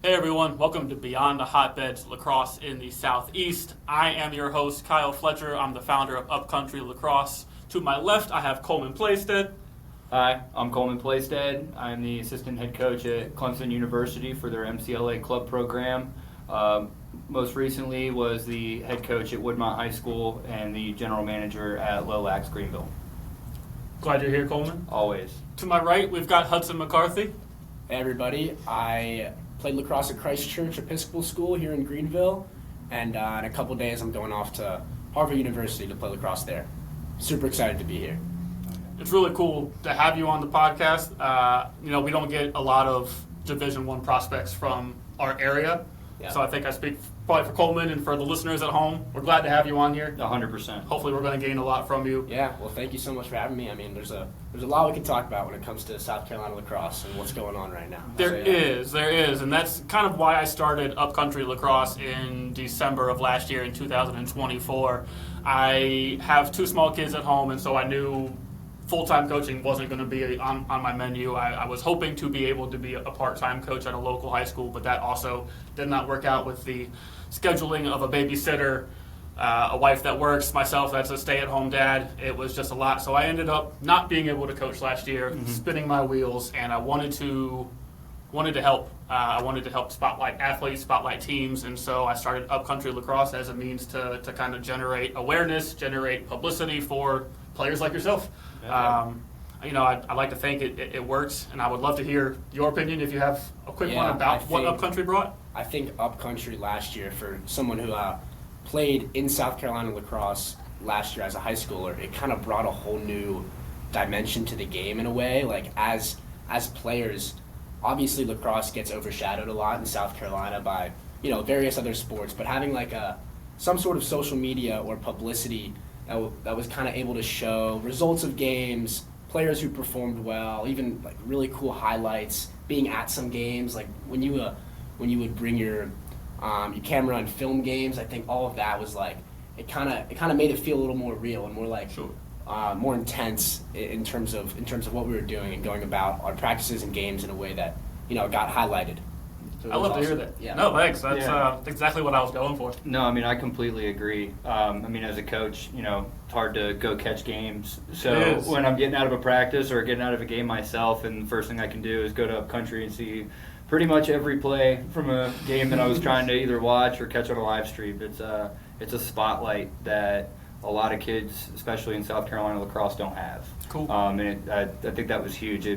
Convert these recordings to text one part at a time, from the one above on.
Hey everyone, welcome to Beyond the Hotbeds Lacrosse in the Southeast. I am your host, Kyle Fletcher. I'm the founder of UpcountryLacrosse. To my left, I have Coleman Plaisted. Hi, I'm Coleman Plaisted. I'm the assistant head coach at Clemson University for their MCLA club program. Most recently was the head coach at Woodmont High School and the general manager at LowLaxGreenville. Glad you're here, Coleman. Always. To my right, we've got Hudson McCarthy. Hey everybody, I played lacrosse at Christ Church Episcopal School here in Greenville, and in a couple days I'm going off to Harvard University to play lacrosse there. Super excited to be here. It's really cool to have you on the podcast. We don't get a lot of Division I prospects from our area, so I think I speak probably for Coleman and for the listeners at home. We're glad to have you on here. 100%. Hopefully we're going to gain a lot from you. Yeah, well, thank you so much for having me. I mean, there's a lot we can talk about when it comes to South Carolina lacrosse and what's going on right now. There is, and that's kind of why I started Upcountry Lacrosse in December of last year in 2024. I have two small kids at home, and so I knew full-time coaching wasn't going to be on my menu. I was hoping to be able to be a part-time coach at a local high school, but that also did not work out with the scheduling of a babysitter, a wife that works, myself that's a stay-at-home dad. It was just a lot. So I ended up not being able to coach last year, spinning my wheels, and I wanted to help. I wanted to help spotlight athletes, spotlight teams, and so I started Upcountry Lacrosse as a means to kind of generate awareness, generate publicity for players like yourself. I like to think it works, and I would love to hear your opinion if you have a quick one about what Upcountry brought. I think Upcountry last year, for someone who played in South Carolina lacrosse last year as a high schooler, it kind of brought a whole new dimension to the game in a way. Like as players, obviously lacrosse gets overshadowed a lot in South Carolina by various other sports, but having like some sort of social media or publicity that was kind of able to show results of games, players who performed well, even like really cool highlights, being at some games, like when you would bring your camera and film games. I think all of that was like it kind of made it feel a little more real and more like more intense in terms of what we were doing and going about our practices and games in a way that got highlighted. So I love to hear that. Yeah. No, thanks. That's exactly what I was going for. No, I mean, I completely agree. As a coach, it's hard to go catch games. So when I'm getting out of a practice or getting out of a game myself, and the first thing I can do is go to Upcountry and see pretty much every play from a game that I was trying to either watch or catch on a live stream. It's a spotlight that a lot of kids, especially in South Carolina lacrosse, don't have. Cool. I think that was huge.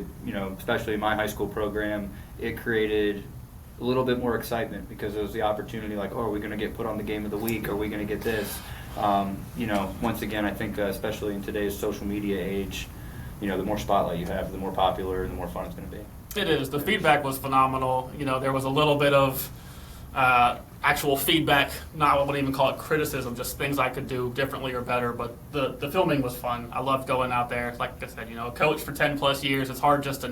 Especially in my high school program, it created a little bit more excitement because it was the opportunity, like, are we going to get put on the game of the week? Are we going to get this? Once again, I think especially in today's social media age, the more spotlight you have, the more popular and the more fun it's going to be. It is. The feedback was phenomenal. There was a little bit of actual feedback. I wouldn't even call it criticism, just things I could do differently or better. But the filming was fun. I loved going out there. Like I said, a coach for 10 plus years, it's hard just to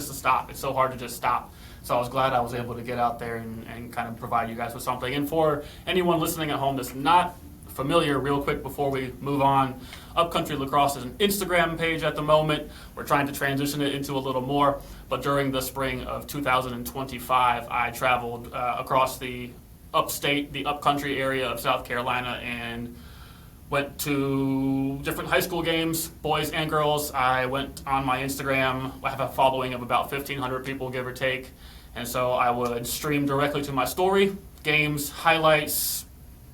stop. It's so hard to just stop. So I was glad I was able to get out there and kind of provide you guys with something. And for anyone listening at home that's not familiar, real quick before we move on, Upcountry Lacrosse is an Instagram page at the moment. We're trying to transition it into a little more. But during the spring of 2025, I traveled across the upstate, the upcountry area of South Carolina, and went to different high school games, boys and girls. I went on my Instagram. I have a following of about 1,500 people, give or take. And so I would stream directly to my story, games, highlights,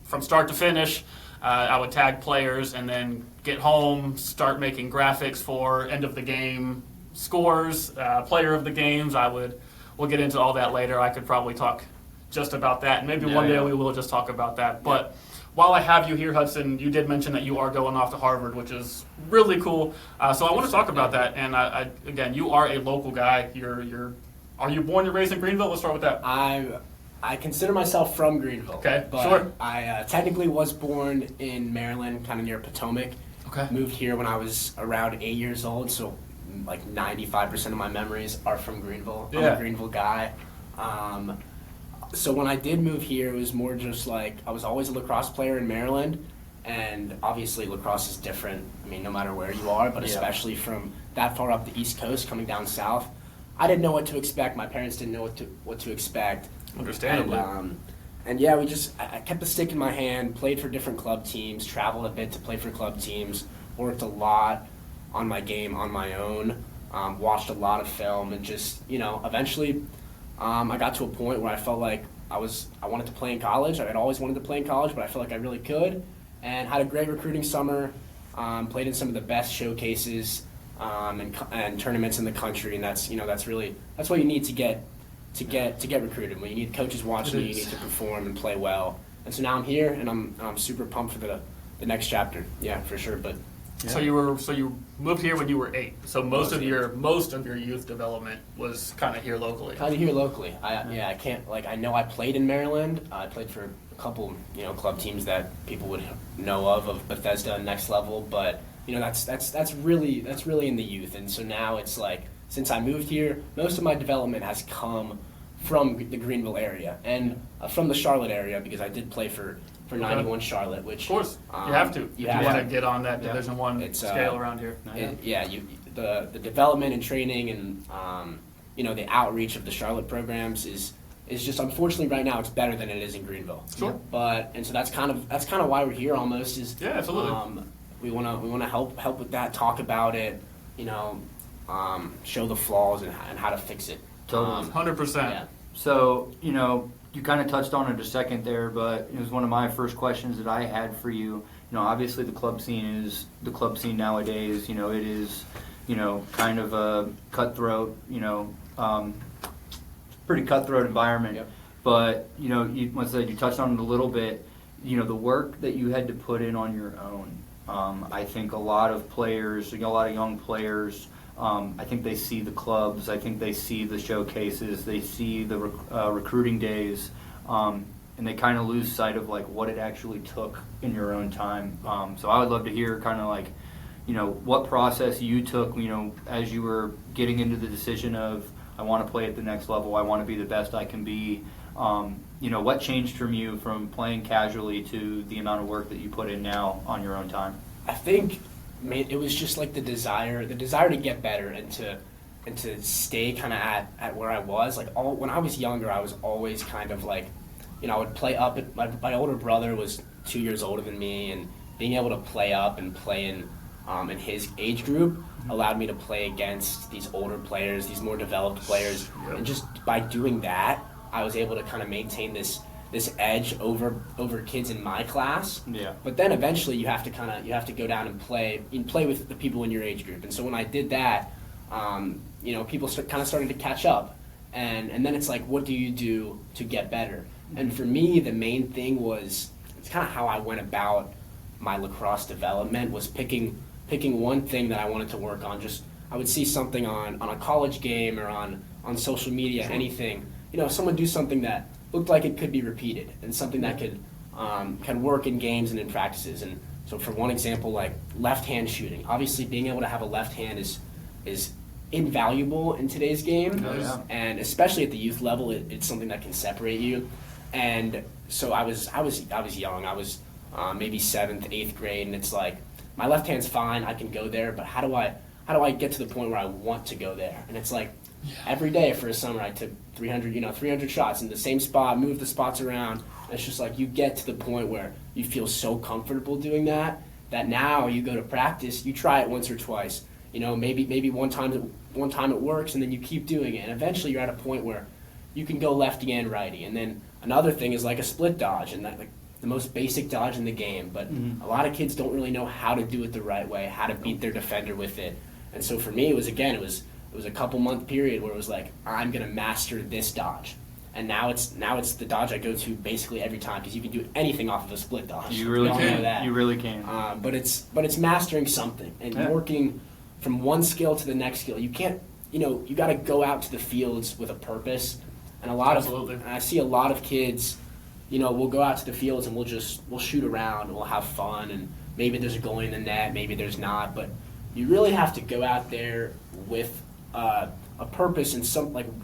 from start to finish. I would tag players and then get home, start making graphics for end of the game scores, player of the games. We'll get into all that later. I could probably talk just about that. Maybe one day we will just talk about that. But while I have you here, Hudson, you did mention that you are going off to Harvard, which is really cool. So I want to talk about that. And again, you are a local guy. Are you born and raised in Greenville? Let's start with that. I consider myself from Greenville. Okay, but sure. I technically was born in Maryland, kind of near Potomac. Okay. Moved here when I was around 8 years old, so like 95% of my memories are from Greenville. I'm a Greenville guy. So when I did move here, it was more just like I was always a lacrosse player in Maryland, and obviously lacrosse is different, no matter where you are, but especially from that far up the East Coast coming down south. I didn't know what to expect. My parents didn't know what to expect. Understandably. And yeah, I kept a stick in my hand, played for different club teams, traveled a bit to play for club teams, worked a lot on my game on my own, watched a lot of film, and just, eventually I got to a point where I felt like I wanted to play in college. I had always wanted to play in college, but I felt like I really could, and had a great recruiting summer, played in some of the best showcases and tournaments in the country, and that's what you need to get recruited. When you need coaches watching you need to perform and play well. And so now I'm here, and I'm super pumped for the next chapter. Yeah, for sure. But yeah. So you moved here when you were 8. So most of your youth development was kind of here locally. I can't I know I played in Maryland. I played for a couple club teams that people would know of Bethesda and Next Level, but that's really in the youth. And so now it's like, since I moved here, most of my development has come from the Greenville area and from the Charlotte area, because I did play for 91 Charlotte, which of course you have to. You want to get on that Division I scale around here. The development and training and the outreach of the Charlotte programs is just, unfortunately right now it's better than it is in Greenville. Sure. And so that's kind of why we're here almost. Yeah, absolutely. We want to help with that, talk about it, show the flaws and how to fix it. Totally. 100%. Yeah. So, you kind of touched on it a second there, but it was one of my first questions that I had for you. Obviously the club scene nowadays. It is, kind of a cutthroat, pretty cutthroat environment. Yep. But, you touched on it a little bit, the work that you had to put in on your own. I think a lot of players, a lot of young players, I think they see the clubs, I think they see the showcases, they see the recruiting days, and they kind of lose sight of what it actually took in your own time. So I would love to hear kind of what process you took, as you were getting into the decision of, I want to play at the next level, I want to be the best I can be. What changed from you from playing casually to the amount of work that you put in now on your own time? I think it was just the desire to get better and to stay kind of at where I was. When I was younger, I was always kind of I would play up. My older brother was 2 years older than me, and being able to play up and play in his age group allowed me to play against these older players, these more developed players, and just by doing that, I was able to kind of maintain this edge over kids in my class. Yeah. But then eventually you have to go down and play with the people in your age group. And so when I did that, people started to catch up. And then it's what do you do to get better? And for me, the main thing was, it's kind of how I went about my lacrosse development, was picking one thing that I wanted to work on. Just, I would see something on a college game or on social media, anything. Someone do something that looked like it could be repeated, and something that could work in games and in practices. And so, for one example, left hand shooting. Obviously, being able to have a left hand is invaluable in today's game, and especially at the youth level, it's something that can separate you. And so I was young. I was maybe 7th, 8th grade, and it's my left hand's fine. I can go there, but how do I get to the point where I want to go there? And it's every day for a summer, I took 300 shots in the same spot, moved the spots around. And it's just you get to the point where you feel so comfortable doing that now you go to practice, you try it once or twice. Maybe one time it works, and then you keep doing it, and eventually you're at a point where you can go lefty and righty. And then another thing is a split dodge, and that the most basic dodge in the game. But a lot of kids don't really know how to do it the right way, how to beat their defender with it. And so for me, it was a couple month period where it was I'm going to master this dodge. And now it's the dodge I go to basically every time, because you can do anything off of a split dodge. You really can. Know that. You really can. But it's mastering something and working from one skill to the next skill. You can't, you got to go out to the fields with a purpose. And I see a lot of kids, we'll go out to the fields and we'll shoot around and we'll have fun, and maybe there's a goalie in the net, maybe there's not, but you really have to go out there with a purpose, and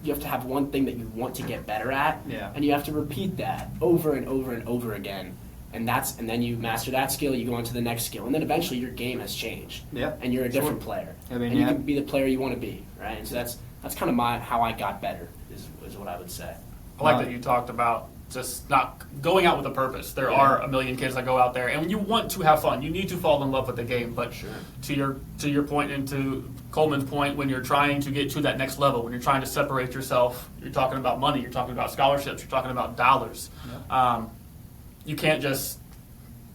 you have to have one thing that you want to get better at, and you have to repeat that over and over and over again, and then you master that skill, you go on to the next skill, and then eventually your game has changed, and you're a different player, and you can be the player you want to be, right? And so that's kind of how I got better, is what I would say. I like that you talked about just not going out with a purpose. There are a million kids that go out there, and when you want to have fun, you need to fall in love with the game. But to your point and to Coleman's point, when you're trying to get to that next level, when you're trying to separate yourself, you're talking about money, you're talking about scholarships, you're talking about dollars. You can't just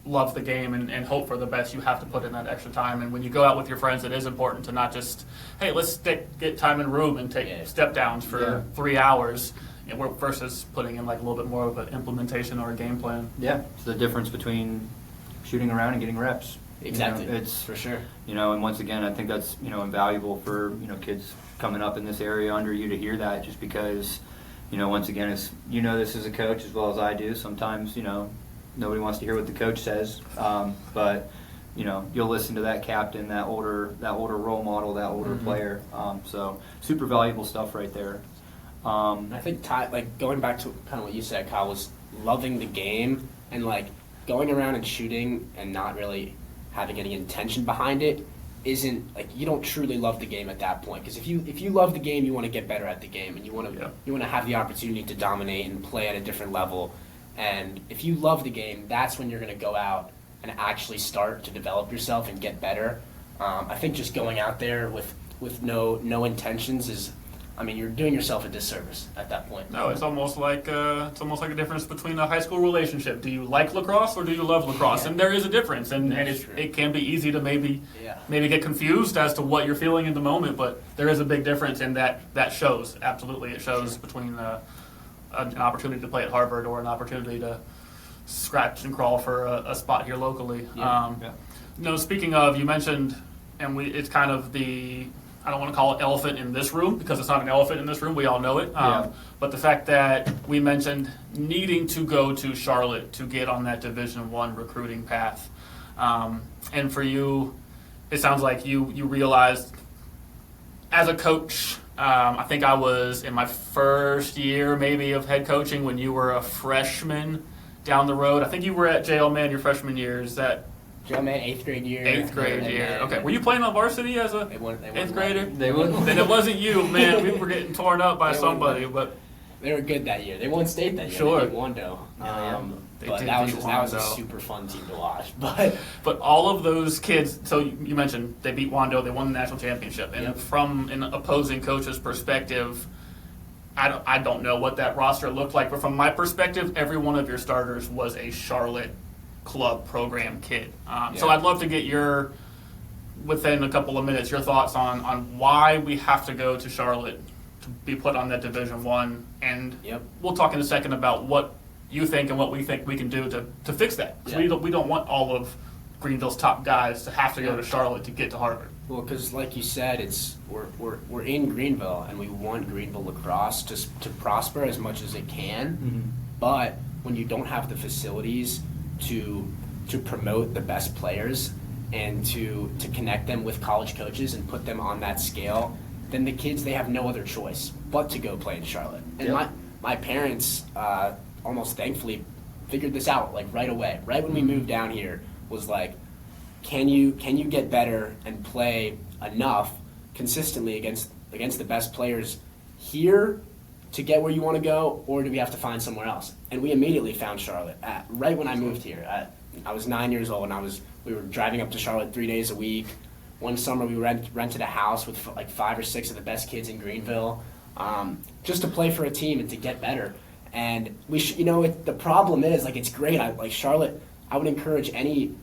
love the game and hope for the best. You have to put in that extra time. And when you go out with your friends, it is important to not just, hey, let's get time and room and take step downs for 3 hours. Versus putting in like a little bit more of an implementation or a game plan. Yeah, it's the difference between shooting around and getting reps. Exactly. It's for sure. And once again, I think that's invaluable for kids coming up in this area under you to hear that, just because once again, it's this as a coach as well as I do. Sometimes nobody wants to hear what the coach says, but you'll listen to that captain, that older role model, that older player. So super valuable stuff right there. I think going back to kind of what you said, Kyle, was loving the game and like going around and shooting and not really having any intention behind it isn't like you don't truly love the game at that point. Because if you love the game, you want to get better at the game and you want to have the opportunity to dominate and play at a different level. And if you love the game, that's when you're going to go out and actually start to develop yourself and get better. I think just going out there with no intentions is. You're doing yourself a disservice at that point. No, it's almost like a difference between a high school relationship. Do you like lacrosse or do you love lacrosse? And there is a difference, and it can be easy to maybe get confused as to what you're feeling in the moment. But there is a big difference, and that shows. Absolutely, it shows between an opportunity to play at Harvard or an opportunity to scratch and crawl for a spot here locally. Speaking of, you mentioned, and it's kind of the. I don't want to call it elephant in this room because it's not an elephant in this room. We all know it. But the fact that we mentioned needing to go to Charlotte to get on that Division I recruiting path. And for you, it sounds like you realized as a coach, I think I was in my first year maybe of head coaching when you were a freshman down the road. I think you were at JL Man your freshman year. Is that... Man, 8th grade year. 8th grade year. Okay. Were you playing on varsity as a 8th grader? They wouldn't. Then it wasn't you, man. We were getting torn up by somebody, but they were good that year. They won state that year. Sure. They beat Wando. But that was a super fun team to watch. But all of those kids. So you mentioned they beat Wando. They won the national championship. And from an opposing coach's perspective, I don't know what that roster looked like. But from my perspective, every one of your starters was a Charlotte club program kid. So I'd love to get within a couple of minutes, your thoughts on why we have to go to Charlotte to be put on that Division I. And we'll talk in a second about what you think and what we think we can do to fix that. Because we don't want all of Greenville's top guys to have to go to Charlotte to get to Harvard. Well, because like you said, we're in Greenville and we want Greenville lacrosse to prosper as much as it can. Mm-hmm. But when you don't have the facilities to promote the best players and to connect them with college coaches and put them on that scale, then the kids, they have no other choice but to go play in Charlotte. And my parents almost thankfully figured this out like right away. Right when we moved down here was like, can you get better and play enough consistently against the best players here to get where you want to go, or do we have to find somewhere else? And we immediately found Charlotte. Right when I moved here, I was 9 years old, and we were driving up to Charlotte 3 days a week. One summer, we rented a house with like 5 or 6 of the best kids in Greenville, just to play for a team and to get better. And the problem is like it's great. Charlotte. I would encourage any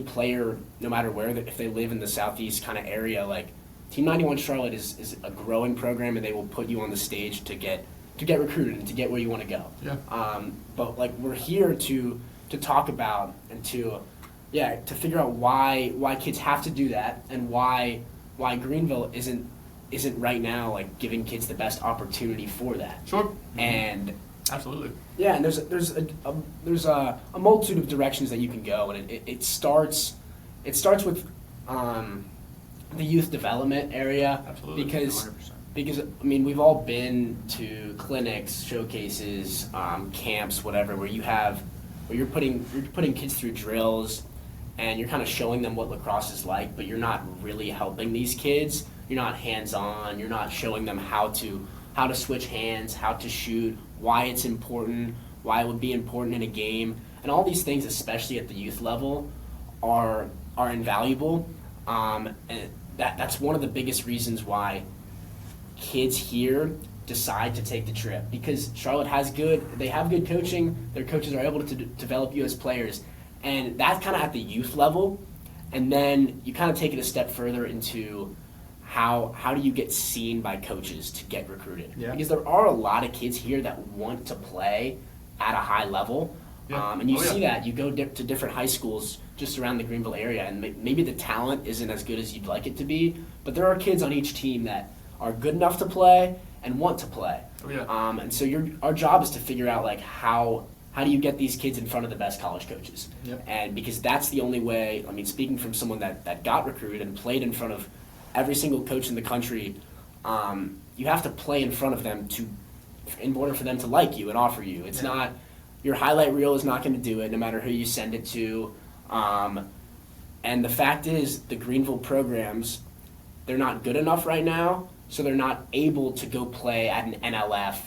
player, no matter where, if they live in the southeast kind of area, like. Team 91 Charlotte is a growing program, and they will put you on the stage to get recruited and to get where you want to go. Yeah. But like we're here to talk about and to figure out why kids have to do that and why Greenville isn't right now like giving kids the best opportunity for that. Sure. And absolutely. Yeah, and there's a multitude of directions that you can go, and it starts with the youth development area. Absolutely. Because we've all been to clinics, showcases, camps, whatever, where you're putting kids through drills and you're kind of showing them what lacrosse is like, but you're not really helping these kids. You're not hands-on. You're not showing them how to switch hands, how to shoot, why it's important, why it would be important in a game, and all these things, especially at the youth level, are invaluable. And that's one of the biggest reasons why kids here decide to take the trip, because Charlotte have good coaching. Their coaches are able to develop you as players, and that's kind of at the youth level. And then you kind of take it a step further into how do you get seen by coaches to get recruited? Yeah. Because there are a lot of kids here that want to play at a high level. Yeah. And you see that. You go to different high schools just around the Greenville area, and maybe the talent isn't as good as you'd like it to be, but there are kids on each team that are good enough to play and want to play. Oh, yeah. And so our job is to figure out like how do you get these kids in front of the best college coaches? Yep. And because that's the only way, I mean, speaking from someone that got recruited and played in front of every single coach in the country, you have to play in front of them in order for them to like you and offer you. It's not, your highlight reel is not going to do it no matter who you send it to. And the fact is, the Greenville programs, they're not good enough right now, so they're not able to go play at an NLF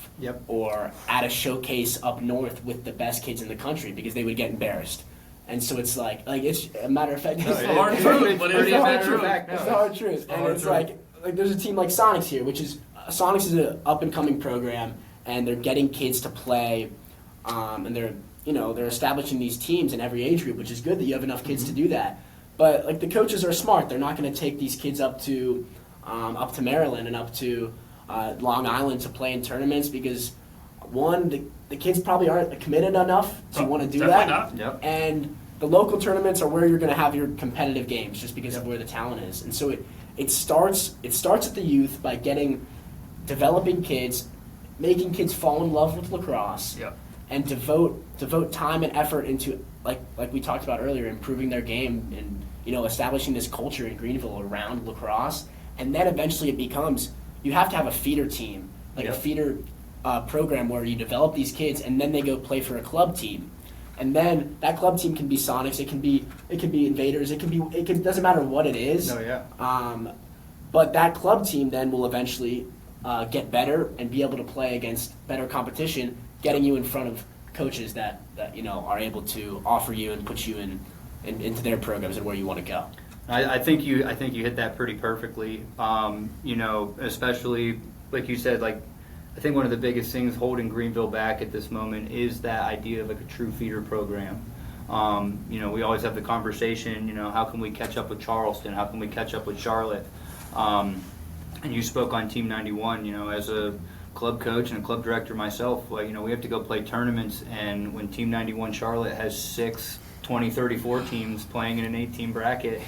or at a showcase up north with the best kids in the country because they would get embarrassed. And so it's like it's a matter of fact. It's the hard truth, but it's the hard true. truth. It's the hard truth. And it's like there's a team like Sonics here, which is Sonics is an up and coming program, and they're getting kids to play, and they're establishing these teams in every age group, which is good that you have enough kids to do that. But like the coaches are smart; they're not going to take these kids up to Maryland and up to Long Island to play in tournaments because one, the kids probably aren't committed enough to want to do that. Not. Yep. And the local tournaments are where you're going to have your competitive games just because of where the talent is. And so it starts at the youth by developing kids, making kids fall in love with lacrosse, and devote time and effort into like we talked about earlier, improving their game and establishing this culture in Greenville around lacrosse. And then eventually it becomes, you have to have a feeder team, like a feeder program where you develop these kids and then they go play for a club team. And then that club team can be Sonics, it can be Invaders, it doesn't matter what it is. But that club team then will eventually get better and be able to play against better competition, getting you in front of coaches that are able to offer you and put you into their programs and where you want to go. I think you hit that pretty perfectly. Especially like you said, I think one of the biggest things holding Greenville back at this moment is that idea of like a true feeder program. We always have the conversation, how can we catch up with Charleston? How can we catch up with Charlotte? And you spoke on Team 91, as a club coach and a club director myself, we have to go play tournaments, and when Team 91 Charlotte has 6 20, 34 teams playing in an 8-team bracket,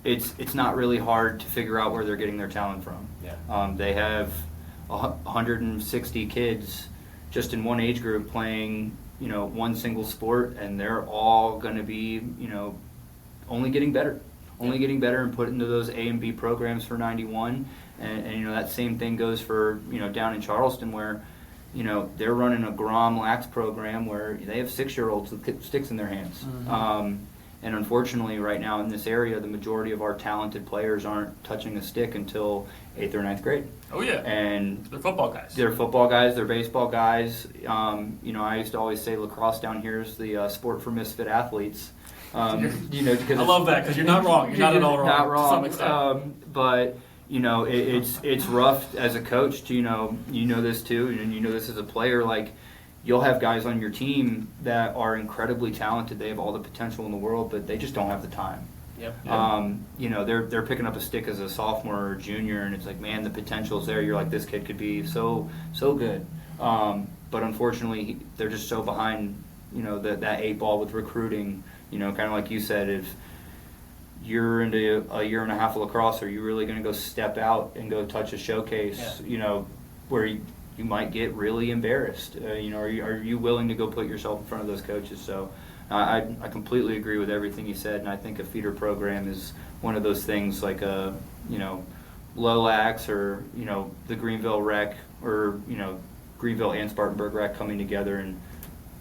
it's not really hard to figure out where they're getting their talent from. They have 160 kids just in one age group playing, one single sport, and they're all going to be, only getting better and put into those A and B programs for 91. And that same thing goes for, down in Charleston where, they're running a Grom Lax program where they have 6-year-olds with sticks in their hands. Mm-hmm. And unfortunately, right now in this area, the majority of our talented players aren't touching a stick until 8th or 9th grade. Oh, yeah. And they're football guys. They're football guys. They're baseball guys. I used to always say lacrosse down here is the sport for misfit athletes. Because I love that because you're not wrong. You're not at all wrong. Not wrong. To some extent. But it's rough as a coach to this too, and you know this as a player. Like, you'll have guys on your team that are incredibly talented. They have all the potential in the world, but they just don't have the time. They're picking up a stick as a sophomore or junior, and it's like, man, the potential's there. You're like, this kid could be so good. But unfortunately, they're just so behind. That 8 ball with recruiting. Kind of like you said, if you're into a year and a half of lacrosse, are you really going to go step out and go touch a showcase, where you might get really embarrassed? Are you willing to go put yourself in front of those coaches? So I completely agree with everything you said, and I think a feeder program is one of those things like a, LowLax or, the Greenville Rec or, Greenville and Spartanburg Rec coming together and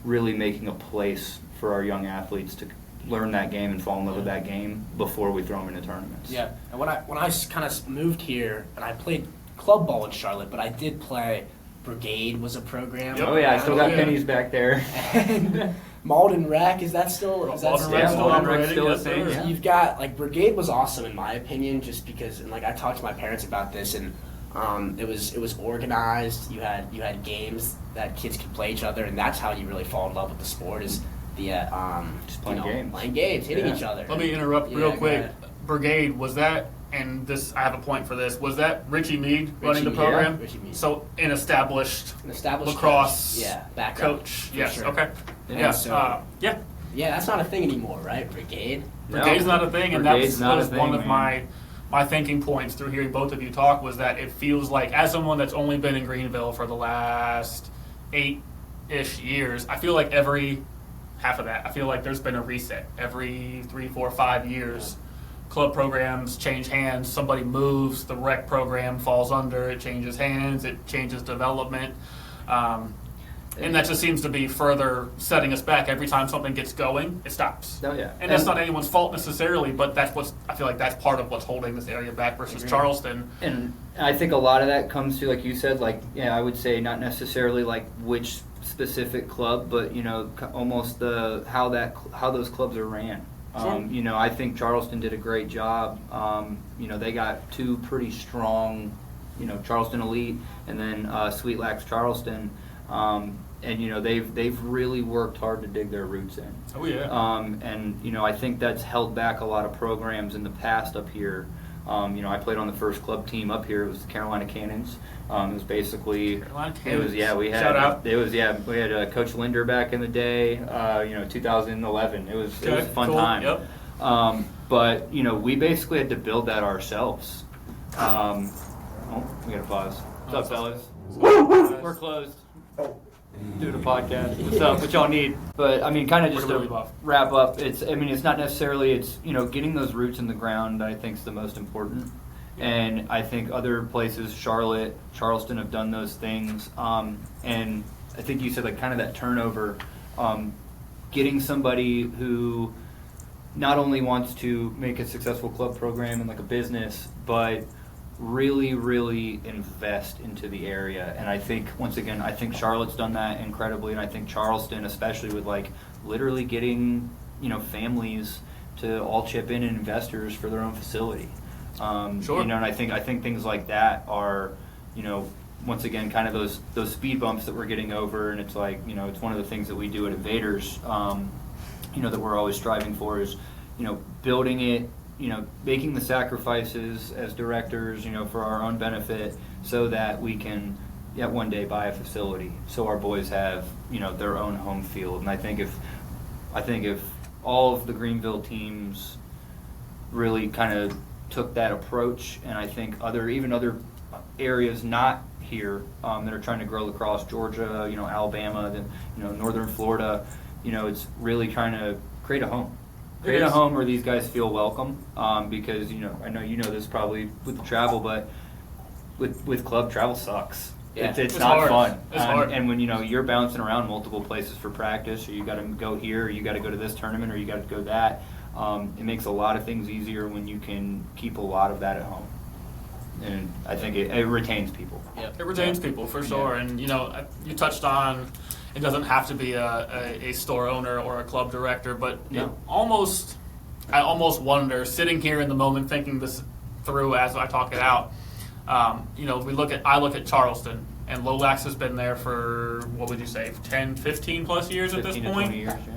really making a place for our young athletes to learn that game and fall in love with that game before we throw them into tournaments. Yeah, and when I kind of moved here, and I played club ball in Charlotte, but I did play Brigade was a program. Oh yeah, I still got yeah. pennies back there. And Malden Rec, is that still? Is that Malden still? Rec's Yeah, still Malden Rec's operating, still a yes, thing. sir. Yeah. You've got like Brigade was awesome in my opinion, just because, and like I talked to my parents about this, and it was organized. You had games that kids could play each other, and that's how you really fall in love with the sport, is the Just playing games. playing games, hitting Yeah. each other. Let me interrupt Yeah, real go quick. ahead. Brigade, was that, and this, I have a point for this, was that Richie Mead running the Mead, program? yeah, Richie Mead. So an established An established lacrosse coach. Yeah, background, coach. for Yes, sure. okay. And Yeah, so- yeah. Yeah, that's not a thing anymore, right? Brigade. Brigade's not a thing, and Brigade's that not a was thing, one of man. my thinking points through hearing both of you talk, was that it feels like, as someone that's only been in Greenville for the last 8-ish years, I feel like every half of that, I feel like there's been a reset. Every 3, 4, 5 years, club programs change hands, somebody moves, the rec program falls under, it changes hands, it changes development. And that just seems to be further setting us back. Every time something gets going, it stops. Oh yeah. And that's not anyone's fault necessarily, but I feel like that's part of what's holding this area back versus Agreed. Charleston. And I think a lot of that comes to, like you said, like, yeah, I would say not necessarily like which specific club, but, you know, almost how those clubs are ran. Sure. You know, I think Charleston did a great job. You know, they got two pretty strong, you know, Charleston Elite and then Sweet Lax Charleston. And you know, they've really worked hard to dig their roots in. Oh yeah. And you know, I think that's held back a lot of programs in the past up here. You know, I played on the first club team up here. It was the Carolina Cannons. It was basically Carolina it was Cannons. we had Shout out. it was we had Coach Linder back in the day. You know, 2011. It was a fun cool. time. Yep. But you know, we basically had to build that ourselves. Oh, we gotta pause. What's up, fellas? We're closed. Doing a podcast. What's up? What y'all need? But I mean, kind of just We're gonna to leave off. wrap up. It's not necessarily. It's, you know, getting those roots in the ground that I think is the most important. And I think other places, Charlotte, Charleston, have done those things. And I think you said like kind of that turnover, getting somebody who not only wants to make a successful club program and like a business, but really, really invest into the area. And I think, once again, I think Charlotte's done that incredibly, and I think Charleston, especially with like literally getting, you know, families to all chip in and investors for their own facility. Sure. You know, and I think things like that are, you know, once again, kind of those speed bumps that we're getting over, and it's like, you know, it's one of the things that we do at Invaders, you know, that we're always striving for is, you know, building it, you know, making the sacrifices as directors, you know, for our own benefit, so that we can, yet one day, buy a facility, so our boys have, you know, their own home field. And I think if all of the Greenville teams really kind of took that approach, and I think even other areas not here that are trying to grow lacrosse, Georgia, you know, Alabama, then, you know, Northern Florida, you know, it's really trying to create a home. Create a home where these guys feel welcome, because, you know, I know you know this probably with the travel, but with club, travel sucks. Yeah. It's not hard. fun. It's hard. And when, you know, you're bouncing around multiple places for practice, or you got to go here, or you got to go to this tournament, or you got to go that, it makes a lot of things easier when you can keep a lot of that at home. And I think it retains people. Yep. It retains people for sure. And you know, you touched on, it doesn't have to be a store owner or a club director, but No. I almost wonder, sitting here in the moment thinking this through as I talk it out, you know, I look at Charleston, and LowLax has been there for, what would you say, 10, 15 plus years at this 15 to point? 20 years, yeah.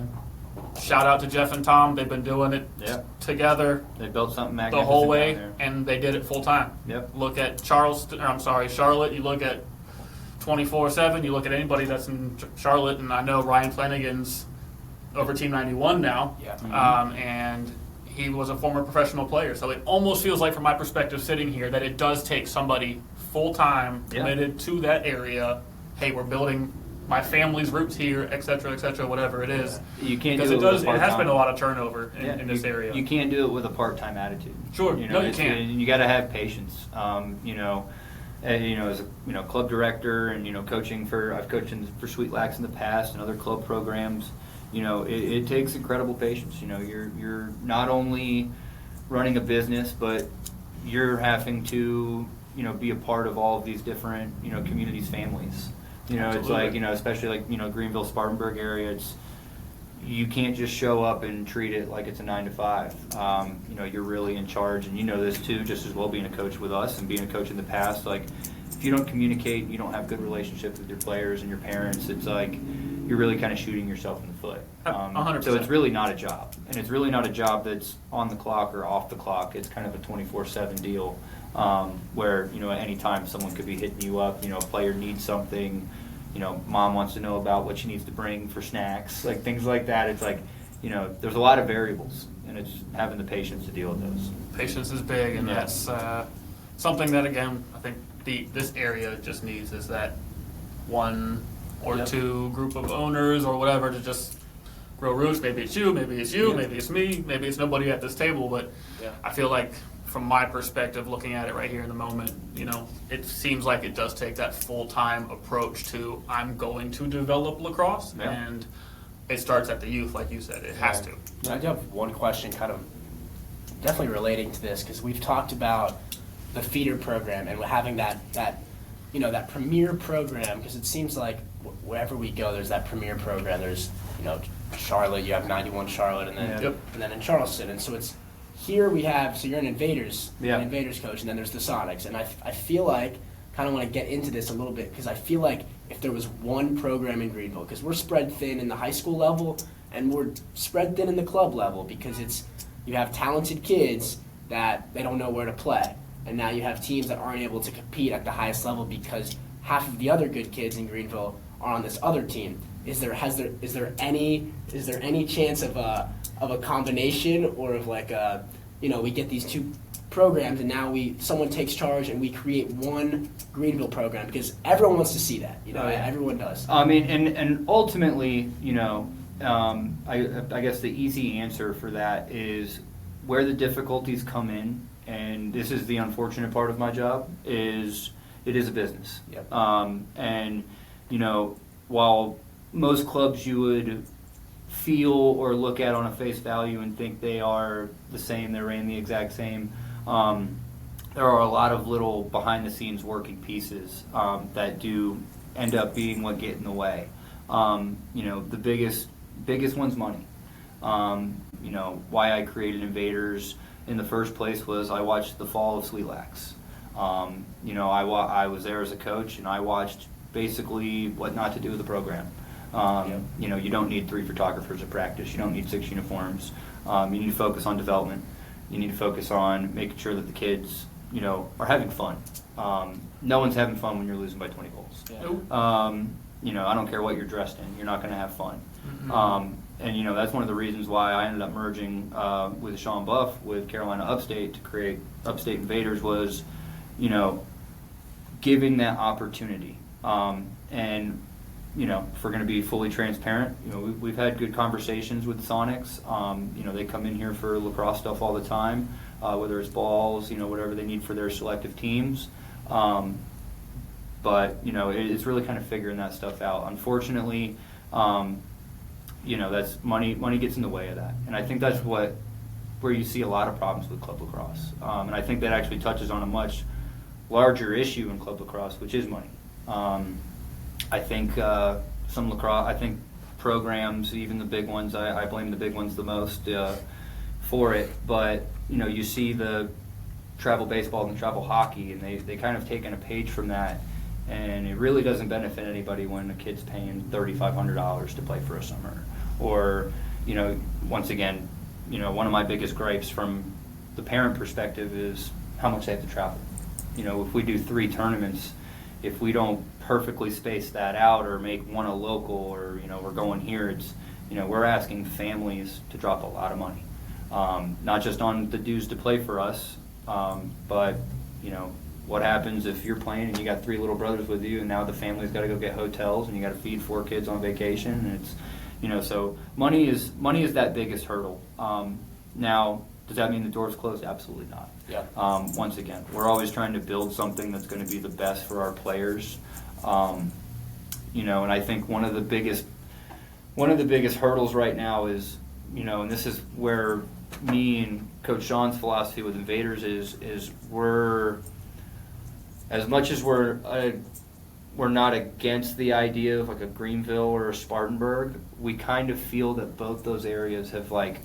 Shout out to Jeff and Tom. They've been doing it Yeah. together They built something the magnificent whole down way, there. and they did it full time. Yep. Look at Charlotte. You look at 24/7. You look at anybody that's in Charlotte, and I know Ryan Flanagan's over Team 91 now, Yeah. and he was a former professional player. So it almost feels like, from my perspective, sitting here, that it does take somebody full time, Yeah. committed to that area. Hey, we're building my family's roots here, et cetera, whatever it is. You can't Because do it it does. with It has part-time. been a lot of turnover in this you, area. You can't do it with a part-time attitude. Sure. You know, No, you it's- can't. And you got to have patience. You know, as a club director, and, you know, I've coached for Sweet Lax in the past and other club programs. You know, it takes incredible patience. You know, you're not only running a business, but you're having to, you know, be a part of all of these different, you know, communities, families. You know, Absolutely. it's like, you know, especially like, you know, Greenville, Spartanburg area, you can't just show up and treat it like it's a 9 to 5. You know, you're really in charge, and you know this too, just as well being a coach with us and being a coach in the past. Like, if you don't communicate, you don't have good relationships with your players and your parents, it's like you're really kind of shooting yourself in the foot. 100%. So it's really not a job, and it's really not a job that's on the clock or off the clock. It's kind of a 24/7 deal, where, you know, at any time someone could be hitting you up. You know, a player needs something. You know, mom wants to know about what she needs to bring for snacks, like things like that. It's like, you know, there's a lot of variables, and it's having the patience to deal with those. Patience is big, and that's something that, again, I think this area just needs, is that one or two group of owners or whatever to just grow roots. Maybe it's you, maybe it's you, maybe it's me, maybe it's nobody at this table, but I feel like, from my perspective, looking at it right here in the moment, you know, it seems like it does take that full-time approach to, I'm going to develop lacrosse, and it starts at the youth, like you said. It has to. I do have one question, kind of definitely relating to this, because we've talked about the feeder program and having that you know, that premier program, because it seems like wherever we go, there's that premier program. There's, you know, Charlotte, you have 91 Charlotte, and then in Charleston, and so it's here we have, so you're an Invaders, coach, and then there's the Sonics, and I feel like, kind of want to get into this a little bit, because I feel like if there was one program in Greenville, because we're spread thin in the high school level, and we're spread thin in the club level, because you have talented kids that they don't know where to play, and now you have teams that aren't able to compete at the highest level because half of the other good kids in Greenville are on this other team. Is there any chance of a combination, or of like you know, we get these two programs and now someone takes charge and we create one Greenville program, because everyone wants to see that, you know, everyone does. I mean, and ultimately, you know, I guess the easy answer for that is where the difficulties come in, and this is the unfortunate part of my job, is it is a business. Yep. And, you know, while most clubs you would feel or look at on a face value and think they are the same, they're ran the exact same, there are a lot of little behind-the-scenes working pieces that do end up being what get in the way. You know, the biggest one's money. You know, why I created Invaders in the first place was I watched the fall of Sweet Lax. You know, I was there as a coach, and I watched basically what not to do with the program. You know, you don't need 3 photographers at practice. You don't need 6 uniforms. You need to focus on development. You need to focus on making sure that the kids, you know, are having fun. No one's having fun when you're losing by 20 goals. You know, I don't care what you're dressed in. You're not going to have fun. And, you know, that's one of the reasons why I ended up merging with Sean Buff with Carolina Upstate to create Upstate Invaders, was, you know, giving that opportunity. And, you know, if we're going to be fully transparent, you know, we've had good conversations with the Sonics. You know, they come in here for lacrosse stuff all the time, whether it's balls, you know, whatever they need for their selective teams. But, you know, it's really kind of figuring that stuff out. Unfortunately, you know, that's money gets in the way of that. And I think that's where you see a lot of problems with club lacrosse. And I think that actually touches on a much larger issue in club lacrosse, which is money. I think some lacrosse, I think programs, even the big ones, I blame the big ones the most for it. But, you know, you see the travel baseball and the travel hockey, and they kind of taken a page from that. And it really doesn't benefit anybody when a kid's paying $3,500 to play for a summer. Or, you know, once again, you know, one of my biggest gripes from the parent perspective is how much they have to travel. You know, if we do 3 tournaments, if we don't perfectly space that out or make one a local, or, you know, we're going here, it's, you know, we're asking families to drop a lot of money. Not just on the dues to play for us, but, you know, what happens if you're playing and you got 3 little brothers with you, and now the family's got to go get hotels and you got to feed 4 kids on vacation, and it's, you know, so money is that biggest hurdle. Now, does that mean the door's closed? Absolutely not. Yeah. Once again, we're always trying to build something that's going to be the best for our players. You know, and I think one of the biggest hurdles right now is, you know, and this is where me and Coach Sean's philosophy with Invaders is we're, as much as we're we're not against the idea of like a Greenville or a Spartanburg. We kind of feel that both those areas have like,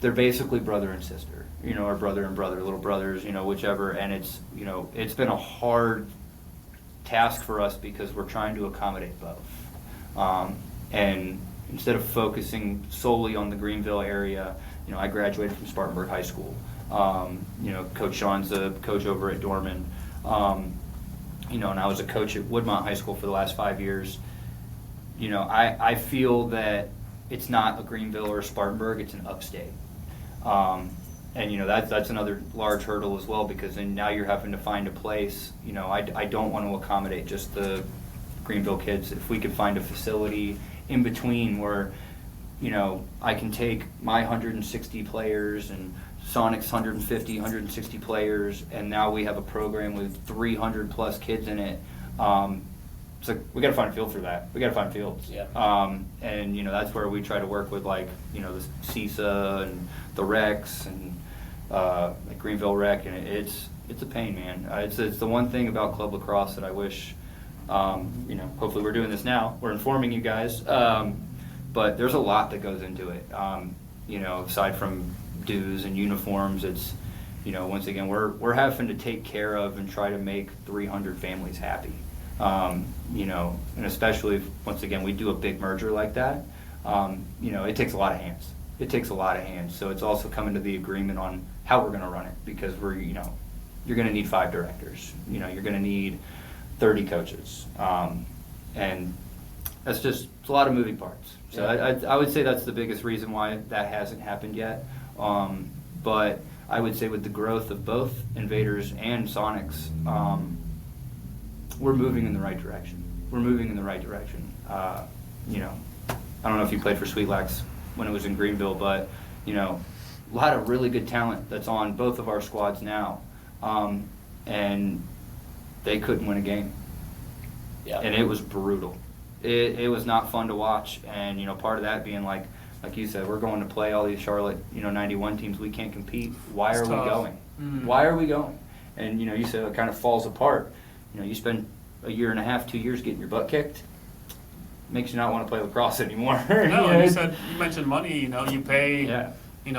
they're basically brother and sister, or brother and brother, little brothers, whichever. And it's, it's been a hard task for us because we're trying to accommodate both. And instead of focusing solely on the Greenville area, I graduated from Spartanburg High School. Coach Sean's a coach over at Dorman. And I was a coach at Woodmont High School for the last 5 years. I feel that it's not a Greenville or a Spartanburg, it's an upstate. And that's another large hurdle as well, because then now you're having to find a place. I don't want to accommodate just the Greenville kids. If we could find a facility in between where, I can take my 160 players and Sonic's 150, 160 players, and now we have a program with 300 plus kids in it. It's like we got to find a field for that. We got to find fields. Yeah. And that's where we try to work with the CISA and the Recs and like Greenville Rec, and it's a pain, man. It's the one thing about club lacrosse that I wish. Hopefully we're doing this now. We're informing you guys, but there's a lot that goes into it. Aside from dues and uniforms, it's once again we're having to take care of and try to make 300 families happy. And especially if, once again, we do a big merger like that, it takes a lot of hands. It takes a lot of hands. So it's also coming to the agreement on how we're going to run it, because you're going to need 5 directors. You're going to need 30 coaches. And that's just, it's a lot of moving parts. So Yeah. I would say that's the biggest reason why that hasn't happened yet. But I would say with the growth of both Invaders and Sonics, we're moving in the right direction. We're moving in the right direction. I don't know if you played for Sweet Lax when it was in Greenville, but, a lot of really good talent that's on both of our squads now. And they couldn't win a game. Yeah. And it was brutal. It was not fun to watch. And, part of that being like you said, we're going to play all these Charlotte, 91 teams. We can't compete. Why are we going? Mm-hmm. Why are we going? And, you said it kind of falls apart. You spend a year and a half, 2 years getting your butt kicked. Makes you not want to play lacrosse anymore. No, you mentioned money. You pay. Yeah.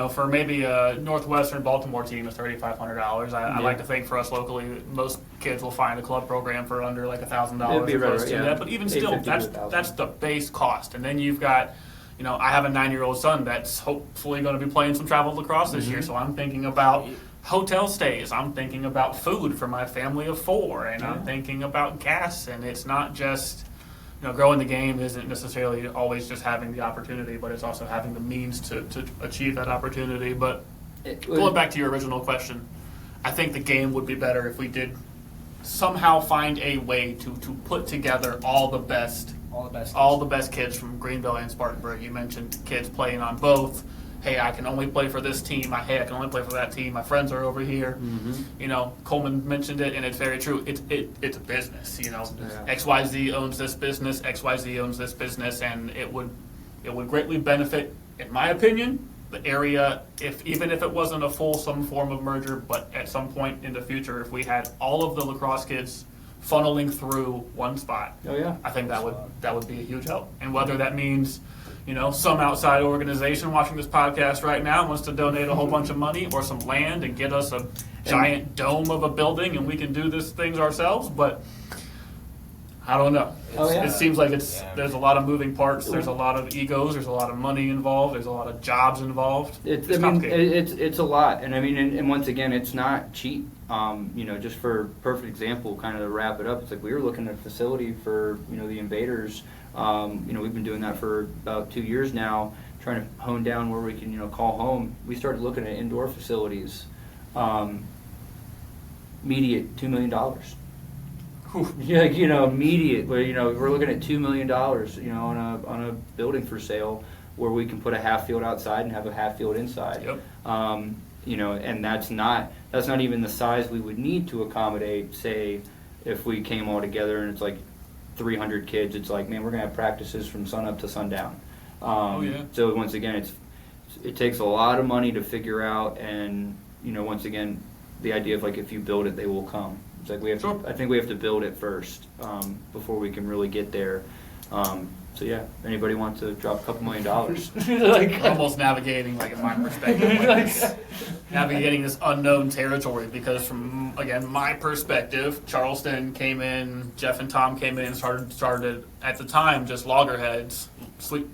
For maybe a Northwestern Baltimore team is $3,500. I like to think for us locally, most kids will find a club program for under like $1,000 It'd be or close right, to yeah. that. But even still, 850 to 1,000. that's the base cost. And then you've got, I have a 9-year-old son that's hopefully going to be playing some travel lacrosse this year. So I'm thinking about hotel stays. I'm thinking about food for my family of 4, and I'm thinking about gas. And it's not just. Growing the game isn't necessarily always just having the opportunity, but it's also having the means to achieve that opportunity. But going back to your original question, I think the game would be better if we did somehow find a way to put together all the best kids from Greenville and Spartanburg. You mentioned kids playing on both. Hey, I can only play for this team. Hey, I can only play for that team. My friends are over here. Mm-hmm. Coleman mentioned it, and it's very true. It's a business. XYZ owns this business. XYZ owns this business, and it would greatly benefit, in my opinion, the area. Even if it wasn't a fulsome form of merger, but at some point in the future, if we had all of the lacrosse kids funneling through one spot, I think that would be a huge help. And whether that means some outside organization watching this podcast right now wants to donate a whole bunch of money or some land and get us a giant dome of a building and we can do these things ourselves, but I don't know. It seems like there's a lot of moving parts. There's a lot of egos. There's a lot of money involved. There's a lot of jobs involved. It's a lot, and and once again, it's not cheap. Just for perfect example, kind of to wrap it up, it's like we were looking at a facility for the Invaders. We've been doing that for about 2 years now, trying to hone down where we can call home. We started looking at indoor facilities. Immediate $2 million. Immediate. Where we're looking at $2 million. On a building for sale where we can put a half field outside and have a half field inside. Yep. And that's not even the size we would need to accommodate. Say, if we came all together and it's like 300 kids, it's like, man, we're gonna have practices from sun up to sundown. So once again, it takes a lot of money to figure out, and once again, the idea of like if you build it, they will come. It's like we have. Sure. I think we have to build it first before we can really get there. So yeah, anybody want to drop a couple $1 million? Like, we're almost navigating, like in my perspective, like, navigating this unknown territory because from, again, my perspective, Charleston came in, Jeff and Tom came in and started at the time just loggerheads,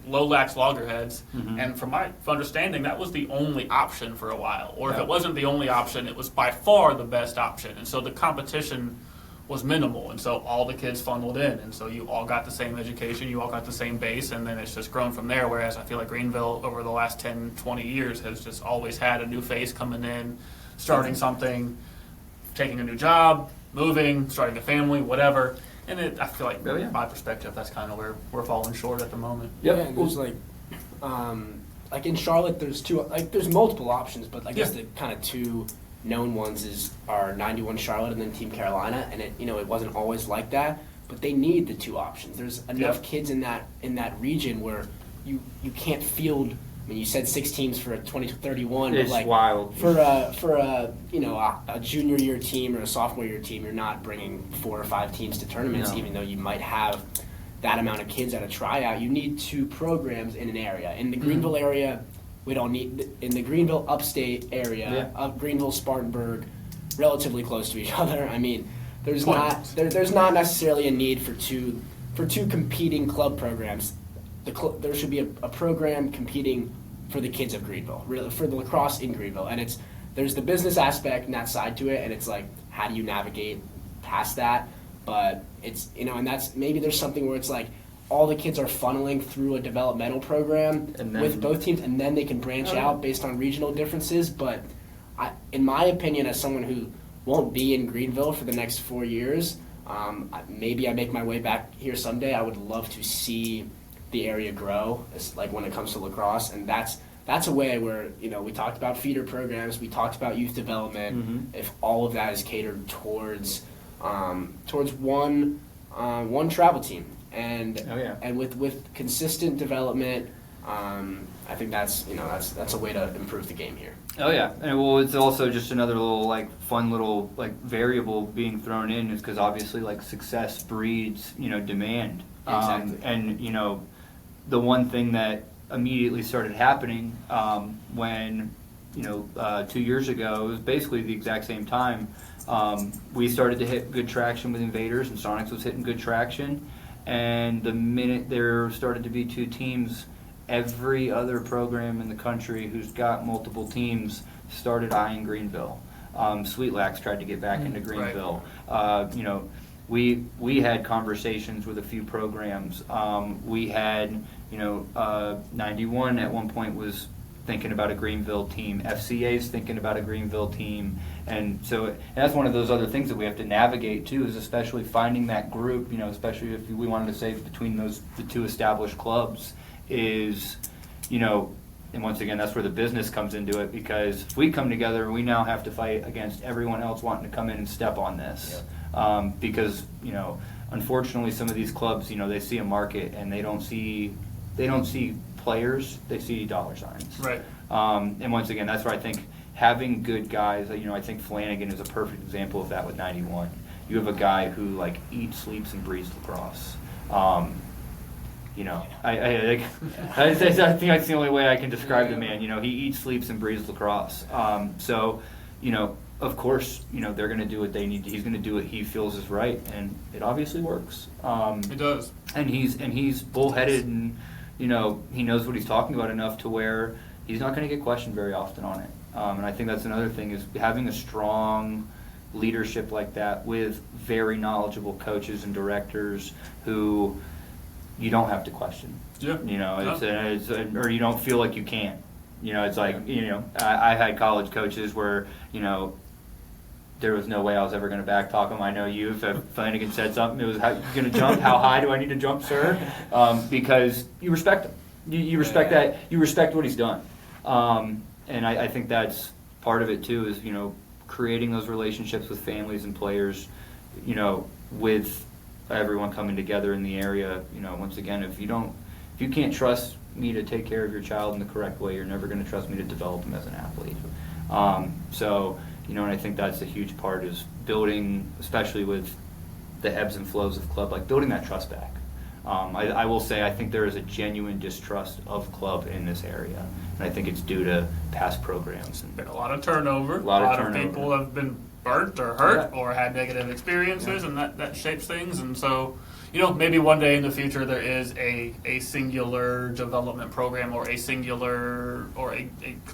low-lax loggerheads, and from my understanding, that was the only option for a while. Or if it wasn't the only option, it was by far the best option. And so the competition was minimal, and so all the kids funneled in, and so you all got the same education, you all got the same base, and then it's just grown from there, whereas I feel like Greenville over the last 10, 20 years has just always had a new face coming in, starting something, taking a new job, moving, starting a family, whatever, and I feel like, from my perspective, that's kind of where we're falling short at the moment. Yeah, and there's like in Charlotte, there's multiple options, but I guess the kind of two known ones are 91 Charlotte and then Team Carolina, and it wasn't always like that, but they need the two options. There's enough kids in that region where you can't field. I mean, you said 6 teams for a 20-31, It's but like wild. for a junior year team or a sophomore year team, you're not bringing 4 or 5 teams to tournaments, even though you might have that amount of kids at a tryout. You need 2 programs in an area. In the Greenville area, we don't need, in the Greenville upstate area, Greenville, Spartanburg, relatively close to each other. I mean, there's not necessarily a need for two competing club programs. There should be a program competing for the kids of Greenville, for the lacrosse in Greenville, and there's the business aspect and that side to it, and it's like, how do you navigate past that? But it's, and that's, maybe there's something where it's like, all the kids are funneling through a developmental program with both teams, and then they can branch out based on regional differences. But in my opinion, as someone who won't be in Greenville for the next 4 years, maybe I make my way back here someday. I would love to see the area grow, like when it comes to lacrosse, and that's a way where, we talked about feeder programs, we talked about youth development. If all of that is catered towards one travel team. And with consistent development, I think that's a way to improve the game here. Oh yeah, and well, it's also just another little fun little variable being thrown in is because obviously success breeds demand. Exactly. And the one thing that immediately started happening when 2 years ago, it was basically the exact same time. We started to hit good traction with Invaders, and Sonics was hitting good traction. And the minute there started to be 2 teams, every other program in the country who's got multiple teams started eyeing Greenville. Sweet Lax tried to get back into Greenville. Right. We had conversations with a few programs. We had 91 at one point was thinking about a Greenville team. FCA's thinking about a Greenville team. And so that's one of those other things that we have to navigate too, is especially finding that group, especially if we wanted to say between the 2 established clubs is, and once again, that's where the business comes into it, because if we come together, we now have to fight against everyone else wanting to come in and step on this. Yep. Because, unfortunately some of these clubs, they see a market and they don't see players, they see dollar signs. Right. And once again, that's where I think having good guys, I think Flanagan is a perfect example of that with 91. You have a guy who eats, sleeps, and breathes lacrosse. I think that's the only way I can describe the man. He eats, sleeps, and breathes lacrosse. Of course, they're going to do what they need. He's going to do what he feels is right, and it obviously works. It does. And he's bullheaded, and he knows what he's talking about enough to where he's not going to get questioned very often on it. And I think that's another thing, is having a strong leadership like that with very knowledgeable coaches and directors who you don't have to question. Yeah. Or you don't feel like you can. It's like, I had college coaches where, there was no way I was ever going to back talk him. I know you, if Flanagan said something, it was, how you going to jump? How high do I need to jump, sir? Because you respect him. You respect that. You respect what he's done. And I think that's part of it too, is, creating those relationships with families and players, with everyone coming together in the area. Once again, if you can't trust me to take care of your child in the correct way, you're never going to trust me to develop him as an athlete. So, and I think that's a huge part is building, especially with the ebbs and flows of club, like building that trust back. I will say I think there is a genuine distrust of club in this area, and I think it's due to past programs. Been a lot of turnover. A lot of people have been burnt or hurt or had negative experiences, and that shapes things. And so, maybe one day in the future there is a singular development program or a singular or a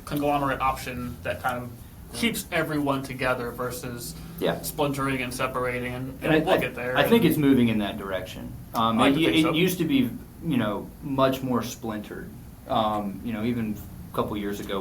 conglomerate option that kind of keeps everyone together versus splintering and seperating, and we'll get there. I think it's moving in that direction. It used to be, much more splintered. Even a couple years ago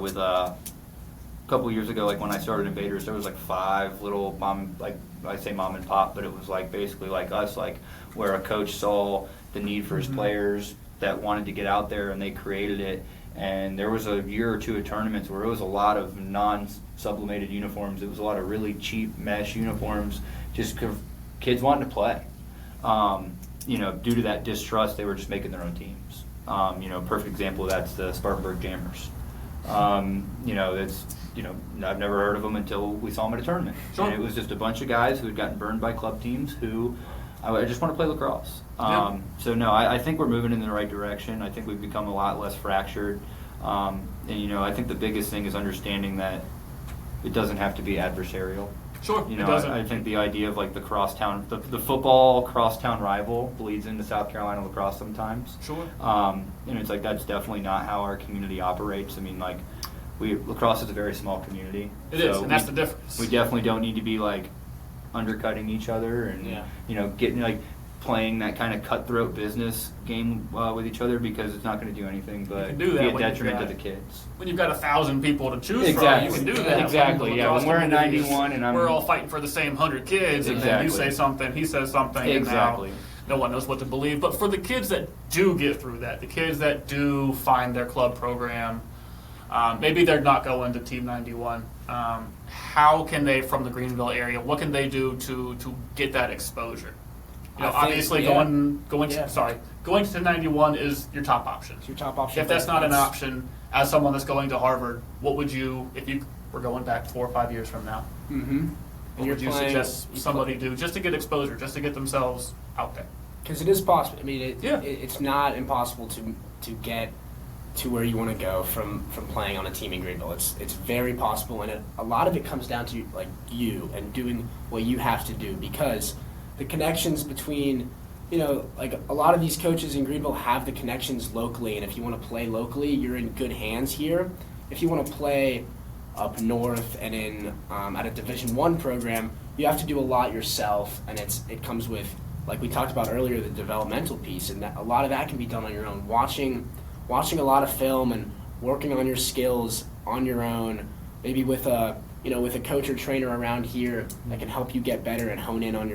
like when I started Invaders, there was like 5 little mom and pop, but it was like basically like us, like where a coach saw the need for his players that wanted to get out there, and they created it. And there was a year or two of tournaments where it was a lot of non-sublimated uniforms. It was a lot of really cheap mesh uniforms, just because kids wanted to play. Due to that distrust, they were just making their own teams. Perfect example of that's the Spartanburg Jammers. I've never heard of them until we saw them at a tournament. Sure. And it was just a bunch of guys who had gotten burned by club teams who I just want to play lacrosse. So no, I think we're moving in the right direction. I think we've become a lot less fractured. I think the biggest thing is understanding that it doesn't have to be adversarial. Sure, it doesn't. I think the idea of like the crosstown, the football crosstown rival bleeds into South Carolina lacrosse sometimes. Sure. And it's like that's definitely not how our community operates. I mean, like lacrosse is a very small community. It is, and that's the difference. We definitely don't need to be like undercutting each other and getting like playing that kind of cutthroat business game with each other, because it's not going to do anything but be a detriment to the kids. When you've got 1,000 people to choose from, you can do that. Exactly. Yeah. When we're in 91 and we're all fighting for the same 100 kids, and then you say something, he says something, exactly. And now no one knows what to believe. But for the kids that do get through that, the kids that do find their club program, maybe they're not going to Team 91. How can they, from the Greenville area, what can they do to get that exposure? Obviously going to 91 is your top option. It's your top option. If that's not an option, as someone that's going to Harvard, what would you, if you were going back 4 or 5 years from now, what would you suggest somebody do just to get exposure, just to get themselves out there? Because it is possible. I mean, it's not impossible to get to where you want to go from playing on a team in Greenville. It's very possible, and a lot of it comes down to like you and doing what you have to do, because the connections between, like a lot of these coaches in Greenville have the connections locally, and if you want to play locally, you're in good hands here. If you want to play up north and in at a Division I program, you have to do a lot yourself, and it comes with, like we talked about earlier, the developmental piece, and a lot of that can be done on your own. Watching a lot of film and working on your skills on your own, maybe with a coach or trainer around here that can help you get better and hone in on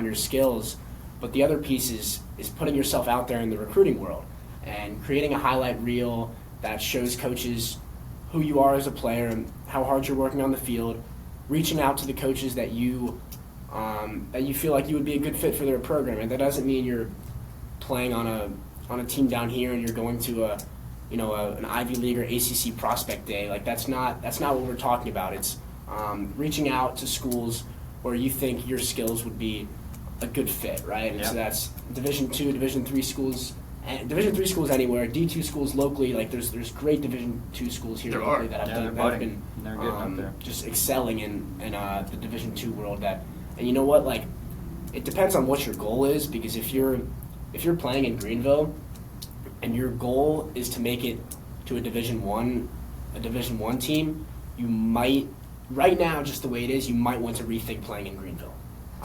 your skills. But the other piece is putting yourself out there in the recruiting world and creating a highlight reel that shows coaches who you are as a player and how hard you're working on the field, reaching out to the coaches that you feel like you would be a good fit for their program. And that doesn't mean you're playing on a team down here and you're going to an Ivy League or ACC prospect day. Like that's not what we're talking about. It's reaching out to schools where you think your skills would be a good fit, right? And so that's Division II, Division III schools, and Division III schools anywhere, D2 schools locally. Like there's great Division II schools here locally that have been just excelling in the Division II world. And you know what? Like it depends on what your goal is, because if you're playing in Greenville and your goal is to make it to a Division I team, you might, right now, just the way it is, you might want to rethink playing in Greenville.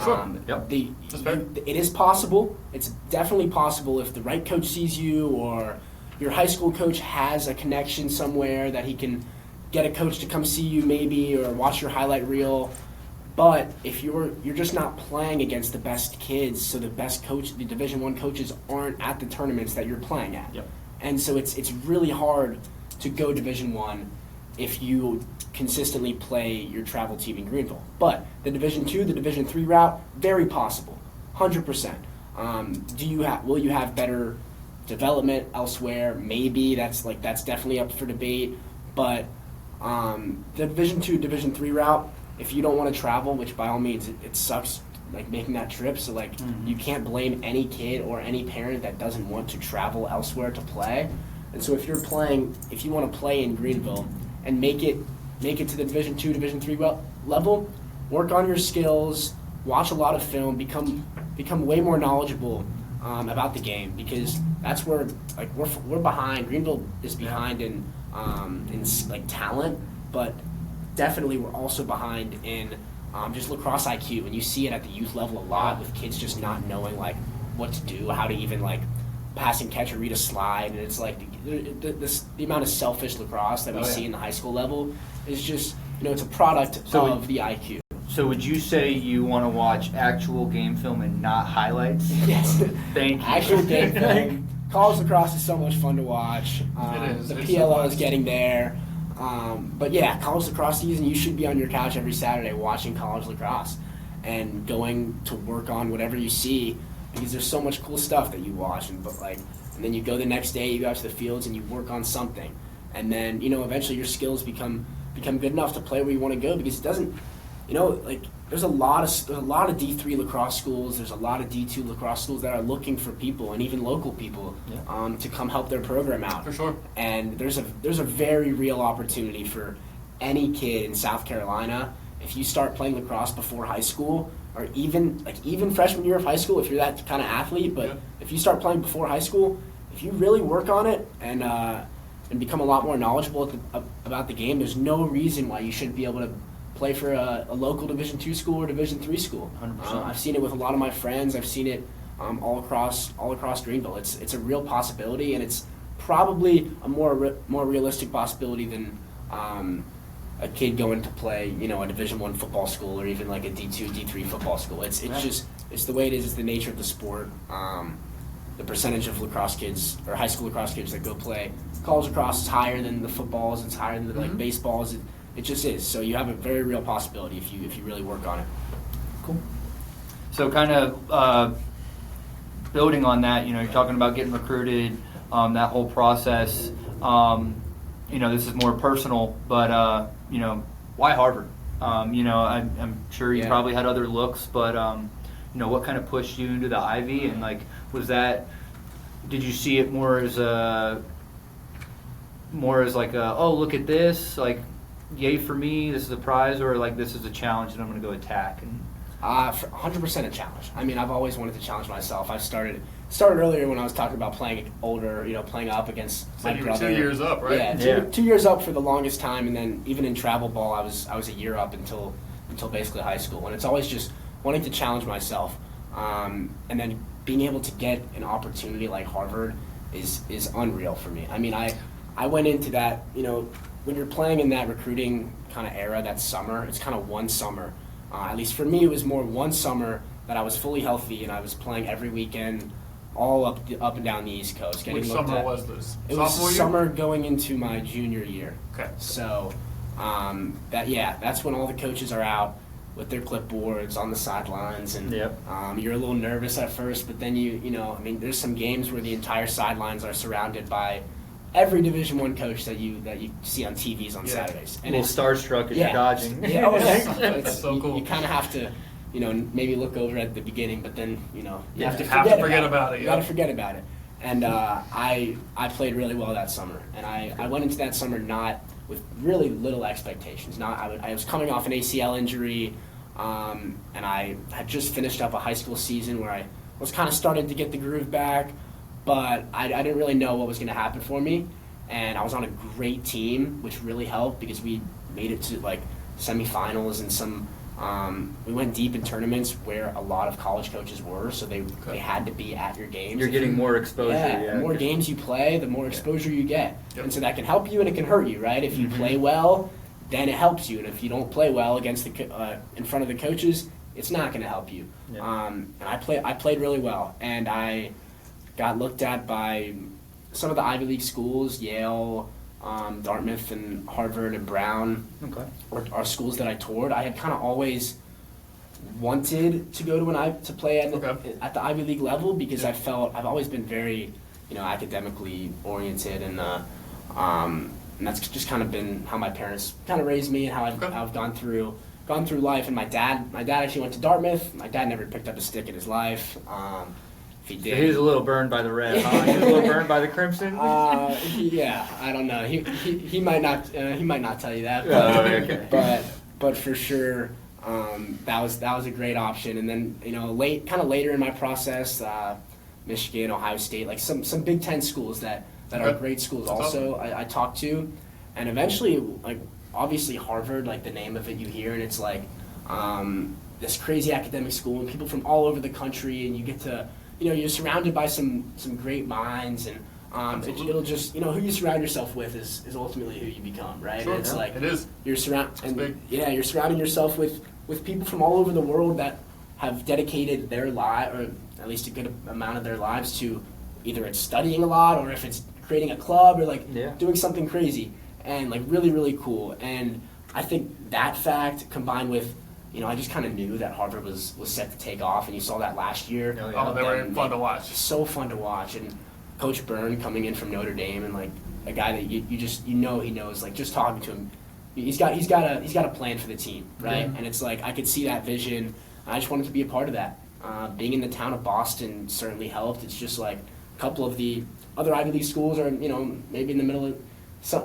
Sure. It is possible. It's definitely possible if the right coach sees you, or your high school coach has a connection somewhere that he can get a coach to come see you maybe, or watch your highlight reel. But if you're just not playing against the best kids, so the Division I coaches aren't at the tournaments that you're playing at. Yep. And so it's really hard to go Division I if you consistently play your travel team in Greenville. But the Division II, the Division III route, very possible, 100%. Will you have better development elsewhere? Maybe that's definitely up for debate. But the Division II, Division III route, if you don't want to travel, which by all means it sucks, like making that trip. So like you can't blame any kid or any parent that doesn't want to travel elsewhere to play. And so if you want to play in Greenville and make it to the Division II, Division III level, work on your skills, watch a lot of film, become way more knowledgeable about the game, because that's where like we're behind. Greenville is behind in like talent, but definitely we're also behind in just lacrosse IQ, and you see it at the youth level a lot with kids just not knowing like what to do, how to even like pass and catch or read a slide, and it's like the amount of selfish lacrosse that we see in the high school level is just, it's a product of the IQ. So would you say you want to watch actual game film and not highlights? Yes. Thank you. Actual game film. College lacrosse is so much fun to watch. It is. The It's PLL so is getting there. But yeah, college lacrosse season, you should be on your couch every Saturday watching college lacrosse and going to work on whatever you see, because there's so much cool stuff that you watch. And then you go the next day, you go out to the fields and you work on something. And then, eventually your skills become good enough to play where you want to go, because it doesn't, there's a lot of D3 lacrosse schools, there's a lot of D2 lacrosse schools that are looking for people, and even local people, to come help their program out. For sure. And there's a very real opportunity for any kid in South Carolina, if you start playing lacrosse before high school, or even freshman year of high school, if you're that kind of athlete. But if you start playing before high school, if you really work on it and become a lot more knowledgeable about the game, there's no reason why you shouldn't be able to play for a local Division II school or Division III school. 100%. I've seen it with a lot of my friends. I've seen it all across Greenville. It's a real possibility, and it's probably a more realistic possibility than a kid going to play, a Division I football school, or even like a D2, D3 football school. It's the way it is. It's the nature of the sport. The percentage of lacrosse kids or high school lacrosse kids that go play college lacrosse is higher than the footballs. It's higher than the baseballs. It just is. So you have a very real possibility if you really work on it. Cool. So kind of building on that, you're talking about getting recruited, that whole process. This is more personal, but why Harvard? I'm sure you probably had other looks, but what kind of pushed you into the Ivy, and did you see it more as oh, look at this, like, yay for me, this is a prize, or like this is a challenge and I'm going to go attack? And 100% a challenge. I mean, I've always wanted to challenge myself. I started earlier when I was talking about playing older, playing up against my brother. 2 years up, right? Yeah, 2 years up for the longest time, and then even in travel ball, I was a year up until basically high school. And it's always just wanting to challenge myself, and then being able to get an opportunity like Harvard is unreal for me. I mean, I went into that, when you're playing in that recruiting kind of era, that summer, it's kind of one summer. At least for me, it was more one summer that I was fully healthy and I was playing every weekend, all up and down the East Coast. Which summer was this? It was summer going into my junior year. Okay. So that's when all the coaches are out with their clipboards on the sidelines, and you're a little nervous at first, but then there's some games where the entire sidelines are surrounded by every Division I coach that you see on TVs on Saturdays. And it's starstruck as you're dodging. Yeah, that's so cool. You kind of have to, maybe look over at the beginning, but then, you have to forget about it. You got to forget about it. And I played really well that summer, and I went into that summer not with really little expectations. I was coming off an ACL injury, and I had just finished up a high school season where I was kind of starting to get the groove back. But I didn't really know what was going to happen for me, and I was on a great team, which really helped because we made it to like semifinals and some. We went deep in tournaments where a lot of college coaches were, so they had to be at your games. You're getting more exposure. The more games you play, the more exposure you get, and so that can help you and it can hurt you, right? If you play well, then it helps you, and if you don't play well against in front of the coaches, it's not going to help you. And I played really well, and I got looked at by some of the Ivy League schools, Yale, Dartmouth, and Harvard, and Brown, are schools that I toured. I had kind of always wanted to go to play at the Ivy League level because I've always been very, academically oriented, and that's just kind of been how my parents kind of raised me and how I've gone through, gone through life, and my dad actually went to Dartmouth. My dad never picked up a stick in his life. If he did, He was a little burned by the red, huh? He was a little burned by the crimson. Yeah, I don't know. He might not tell you that. Okay. But for sure, that was a great option. And then later in my process, Michigan, Ohio State, like some Big Ten schools that are great schools also I talked to, and eventually like obviously Harvard, like the name of it you hear, and it's like this crazy academic school and people from all over the country, and you get to you're surrounded by some great minds, and it'll just who you surround yourself with is ultimately who you become, right? Sure, It's like it is. You're you're surrounding yourself with people from all over the world that have dedicated their life, or at least a good amount of their lives, to either it's studying a lot, or if it's creating a club, or doing something crazy, and like really, really cool. And I think that fact combined with, I just kind of knew that Harvard was set to take off, and you saw that last year. Oh, they were fun to watch. So fun to watch. And Coach Byrne coming in from Notre Dame, and like a guy that he knows, like just talking to him, he's got a plan for the team, right? Yeah. And it's like I could see that vision. I just wanted to be a part of that. Being in the town of Boston certainly helped. It's just like a couple of the other Ivy League schools are, maybe in the middle of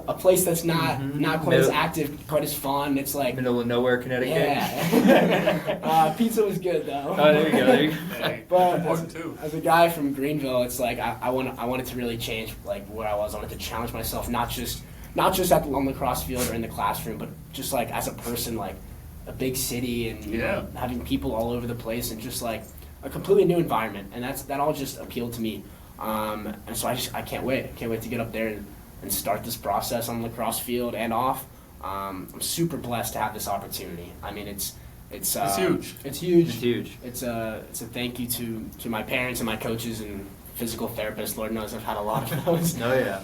a place that's not quite as active, quite as fun. It's like middle of nowhere, Connecticut. Yeah. Pizza was good though. Oh, there you go. Hey, But important too. as a guy from Greenville, it's like I wanted to really change like where I was. I wanted to challenge myself, not just at the lacrosse field or in the classroom, but just like as a person, like a big city, and having people all over the place, and just like a completely new environment. And that all just appealed to me. And so I can't wait. I can't wait to get up there and start this process on the lacrosse field and off. I'm super blessed to have this opportunity. I mean, it's huge. It's huge. It's huge. It's a thank you to my parents and my coaches and physical therapists. Lord knows I've had a lot of those. Oh yeah.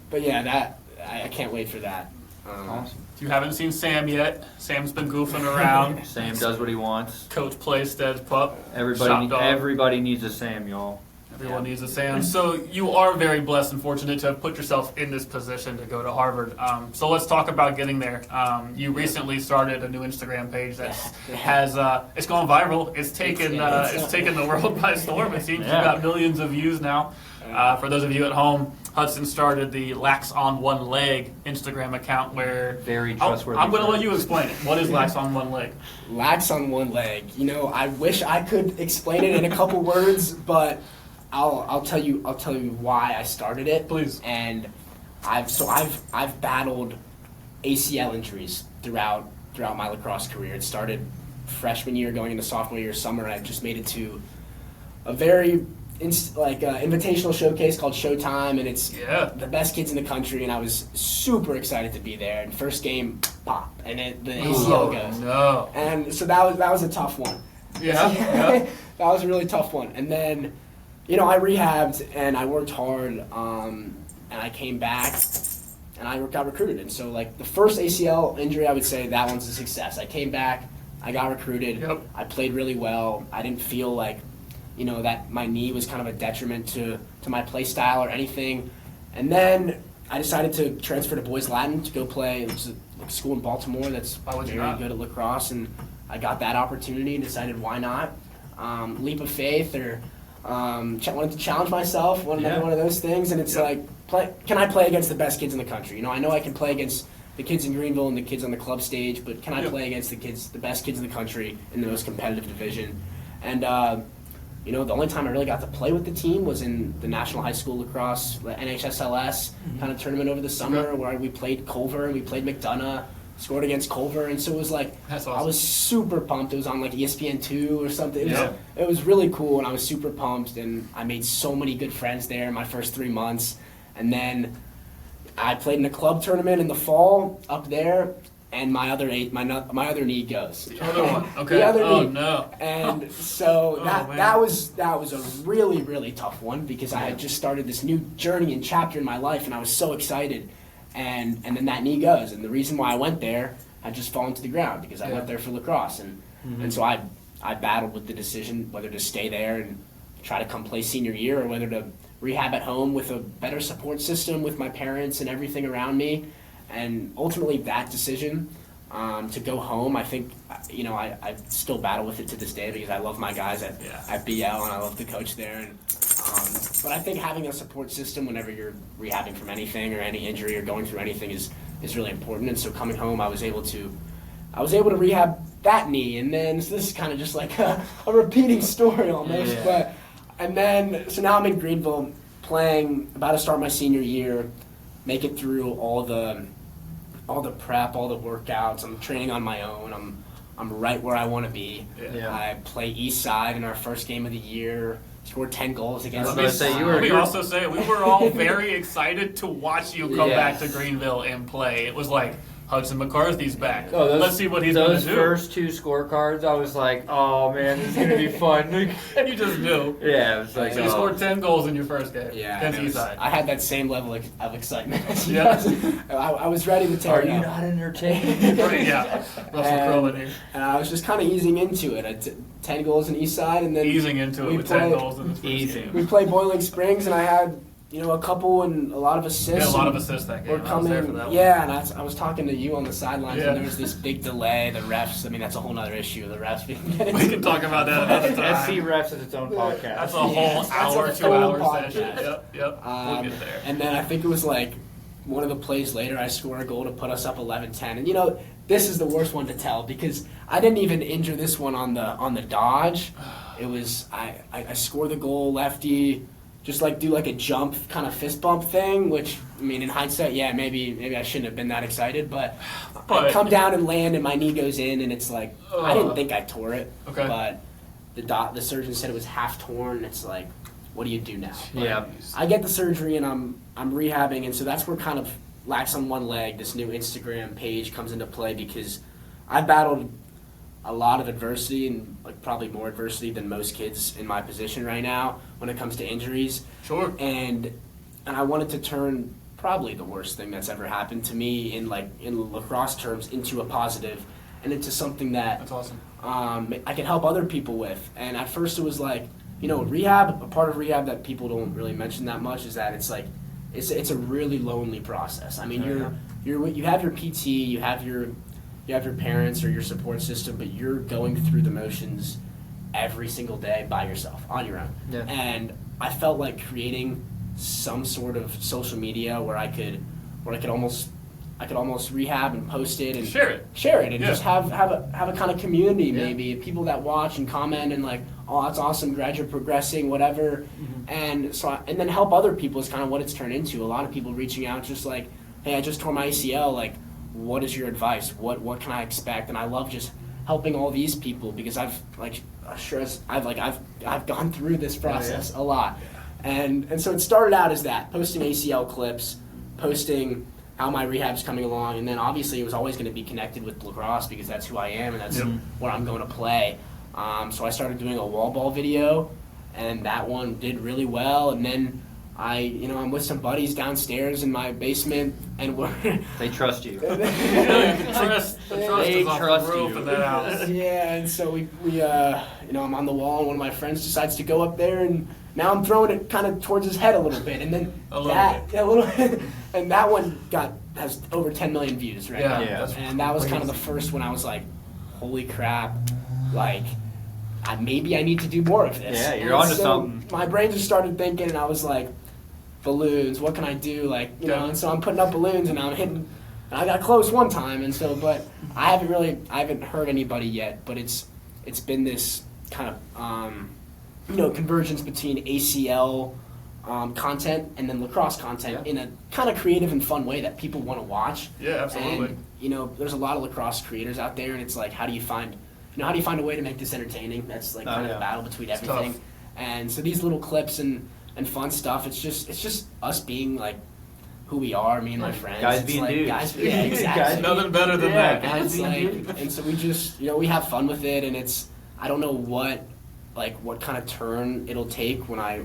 But yeah, I can't wait for that. Awesome. If you haven't seen Sam yet, Sam's been goofing around. Sam does what he wants. Coach Plaisted pup. Everybody needs a Sam, y'all. Everyone needs a Sam. So you are very blessed and fortunate to have put yourself in this position to go to Harvard. So let's talk about getting there. You recently started a new Instagram page that has it's going viral. It's taken the world by storm. It seems you've got millions of views now. For those of you at home, Hudson started the LaxOnOneLeg Instagram account where very trustworthy. I'm going to let you explain it. What is LaxOnOneLeg? LaxOnOneLeg. I wish I could explain it in a couple words, but I'll tell you why I started it. Please. And I've battled ACL injuries throughout my lacrosse career. It started freshman year, going into sophomore year, summer, and I've just made it to a very invitational showcase called Showtime, and it's the best kids in the country, and I was super excited to be there. And first game, pop, and the ACL goes. No. And so that was a tough one. Yeah. That was a really tough one. And then, I rehabbed and I worked hard, and I came back and I got recruited. And so like the first ACL injury, I would say that one's a success. I came back, I got recruited, I played really well. I didn't feel like that my knee was kind of a detriment to my play style or anything. And then I decided to transfer to Boys Latin to go play. It was a school in Baltimore that's very good at lacrosse, and I got that opportunity and decided why not. Leap of faith, or wanted to challenge myself, another one of those things. And it's can I play against the best kids in the country? I know I can play against the kids in Greenville and the kids on the club stage, but can I play against the best kids in the country in the most competitive division? And the only time I really got to play with the team was in the National High School Lacrosse, the NHSLS kind of tournament over the summer, where we played Culver and we played McDonough, scored against Culver, and so it was like, awesome. I was super pumped. It was on like ESPN2 or something. It was really cool, and I was super pumped, and I made so many good friends there in my first 3 months. And then I played in a club tournament in the fall up there, and my other knee goes. The other one, okay. The other knee. No. And so that was a really, really tough one, because I had just started this new journey and chapter in my life, and I was so excited. And then that knee goes, and the reason why I went there had just fallen to the ground, because I went there for lacrosse, and so I battled with the decision whether to stay there and try to come play senior year, or whether to rehab at home with a better support system with my parents and everything around me. And ultimately that decision To go home, I think, I still battle with it to this day because I love my guys at BL and I love the coach there. And, but I think having a support system whenever you're rehabbing from anything or any injury or going through anything is really important. And so coming home, I was able to rehab that knee, and then so this is kind of just like a repeating story almost. Yeah. So now I'm in Greenville playing, about to start my senior year, make it through all the prep, all the workouts. I'm training on my own. I'm right where I want to be. Yeah. I play East Side in our first game of the year. Scored 10 goals against Let me also say we were all very excited to watch you come back to Greenville and play. It was like, Hudson McCarthy's back. Let's see what he's going to do. Those first 2 scorecards, I was like, oh man, this is going to be fun. And you just knew. Yeah, it was like, so you scored 10 goals in your first game. Yeah, against Eastside. I had that same level of excitement as you guys. I was ready to tear it up. Are you not entertained? Right, yeah. Russell Crowe in here. And I was just kind of easing into it. 10 goals in Eastside, and then easing into it with 10 goals in his first game. We played Boiling Springs, and I had a couple and a lot of assists. Yeah, a lot of assists that game. I was there for that one. Yeah, and I was talking to you on the sidelines, and there was this big delay. The refs, that's a whole other issue. The refs being We can talk about that another time. SC refs is its own podcast. That's a whole hour, 2 hour session. Yep. We'll get there. And then I think it was like one of the plays later, I scored a goal to put us up 11-10. And this is the worst one to tell because I didn't even injure this one on the dodge. It was I scored the goal, lefty. Just do a jump kind of fist bump thing, which in hindsight, maybe I shouldn't have been that excited, but I come down and land and my knee goes in and it's like I didn't think I tore it, but the surgeon said it was half torn. And it's like, what do you do now? Yeah, I get the surgery and I'm rehabbing, and so that's where kind of LaxOnOneLeg, this new Instagram page, comes into play because I battled a lot of adversity and probably more adversity than most kids in my position right now when it comes to injuries. Sure. And I wanted to turn probably the worst thing that's ever happened to me in lacrosse terms into a positive and into something that's awesome. I can help other people with. And at first it was rehab, a part of rehab that people don't really mention that much is that it's a really lonely process. You have your PT, you have your parents or your support system, but you're going through the motions every single day by yourself, on your own. Yeah. And I felt like creating some sort of social media where I could almost rehab and post it and share it and just have a kind of community, maybe people that watch and comment and oh, that's awesome, glad you're progressing, whatever. And so and then help other people is kind of what it's turned into. A lot of people reaching out just hey, I just tore my ACL, what is your advice? What can I expect? And I love just helping all these people because I've gone through this process a lot. And so it started out as that, posting ACL clips, posting how my rehab's coming along, and then obviously it was always going to be connected with lacrosse because that's who I am and that's where I'm going to play. So I started doing a wall ball video, and that one did really well, and then I'm with some buddies downstairs in my basement, and they trust you. The trust is off the roof of that house. Yeah, and so I'm on the wall, and one of my friends decides to go up there, and now I'm throwing it kind of towards his head a little bit, and then and that one has over 10 million views right now. Yeah, and that was kind of the first one I was like, holy crap, maybe I need to do more of this. Yeah, you're onto something. My brain just started thinking, and I was like, balloons, what can I do? And so I'm putting up balloons, and I'm hitting, and I got close one time, and so, but I haven't hurt anybody yet, but it's been this kind of, convergence between ACL content and then lacrosse content in a kind of creative and fun way that people want to watch. Yeah, absolutely. And, there's a lot of lacrosse creators out there, and it's how do you find a way to make this entertaining? That's kind of the battle between everything. Tough. And so these little clips and fun stuff, it's just us being who we are, me and my friends. Guys being dudes. Yeah, exactly. Nothing better than that. And so we just, we have fun with it, and I don't know what kind of turn it'll take when I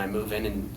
move in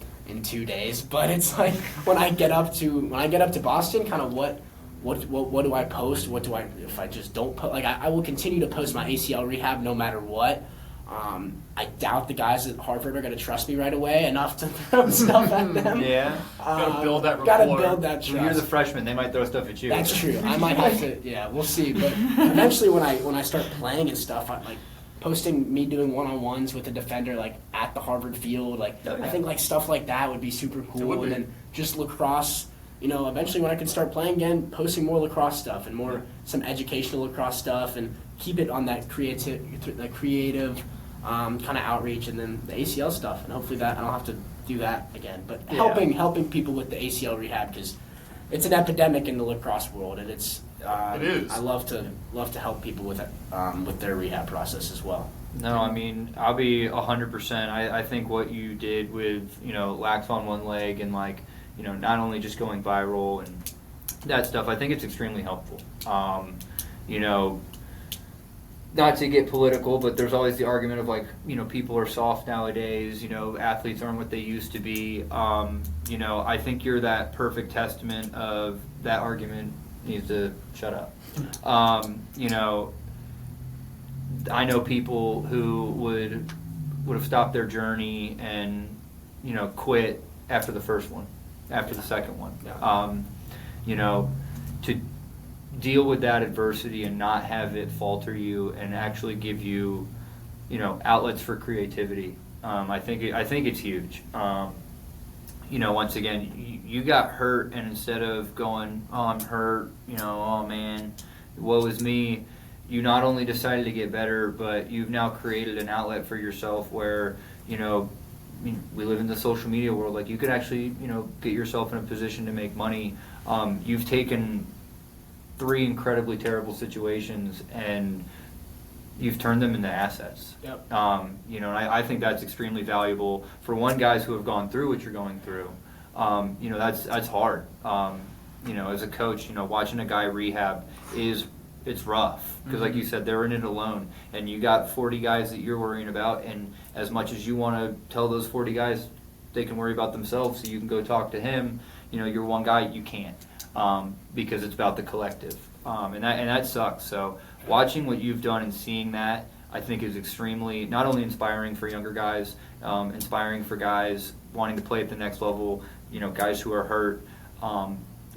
2 days, but it's when I get up to Boston, kind of what do I post? What do I, if I just don't post, I will continue to post my ACL rehab no matter what. I doubt the guys at Harvard are going to trust me right away enough to throw stuff at them. Yeah. Gotta build that rapport. Gotta build that trust. When you're the freshman, they might throw stuff at you. That's true. I might have to. Yeah, we'll see. But eventually, when I start playing and stuff, I like posting me doing one-on-ones with a defender like at the Harvard field. Like I think like stuff like that would be super cool. And then just lacrosse. You know, eventually when I can start playing again, posting more lacrosse stuff and more some educational lacrosse stuff, and keep it on that creative kind of outreach, and then the ACL stuff, and hopefully that I don't have to do that again. But helping people with the ACL rehab, because it's an epidemic in the lacrosse world, and it is. I love to help people with it, with their rehab process as well. No, I mean, I'll be 100%. I think what you did with, you know, Lax on one leg and, like, you know, not only just going viral and that stuff, I think it's extremely helpful. You know, not to get political, but there's always the argument of, like, you know, people are soft nowadays, you know, athletes aren't what they used to be. You know, I think you're that perfect testament of that argument needs to shut up. You know, I know people who would have stopped their journey and, you know, quit after the first one, after the second one. You know, to deal with that adversity and not have it falter you and actually give you, you know, outlets for creativity. I think it's huge. You know, once again, you got hurt, and instead of going, oh, I'm hurt, you know, oh man, woe is me, you not only decided to get better, but you've now created an outlet for yourself where, you know, I mean, we live in the social media world. Like, you could actually, you know, get yourself in a position to make money. You've taken 3 incredibly terrible situations and you've turned them into assets. Yep. You know, and I think that's extremely valuable for guys who have gone through what you're going through. You know, that's hard. You know, as a coach, you know, watching a guy rehab it's rough because, like you said, they're in it alone, and you got 40 guys that you're worrying about, and as much as you want to tell those 40 guys they can worry about themselves so you can go talk to him, you know, you're one guy, you can't, because it's about the collective, and that sucks. So watching what you've done and seeing that, I think, is extremely not only inspiring for younger guys, inspiring for guys wanting to play at the next level, you know, guys who are hurt,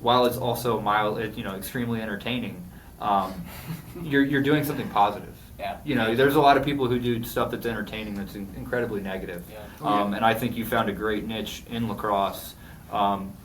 while it's also you know, extremely entertaining. You're doing something positive. Yeah. You know, there's a lot of people who do stuff that's entertaining that's incredibly negative. Yeah. And I think you found a great niche in lacrosse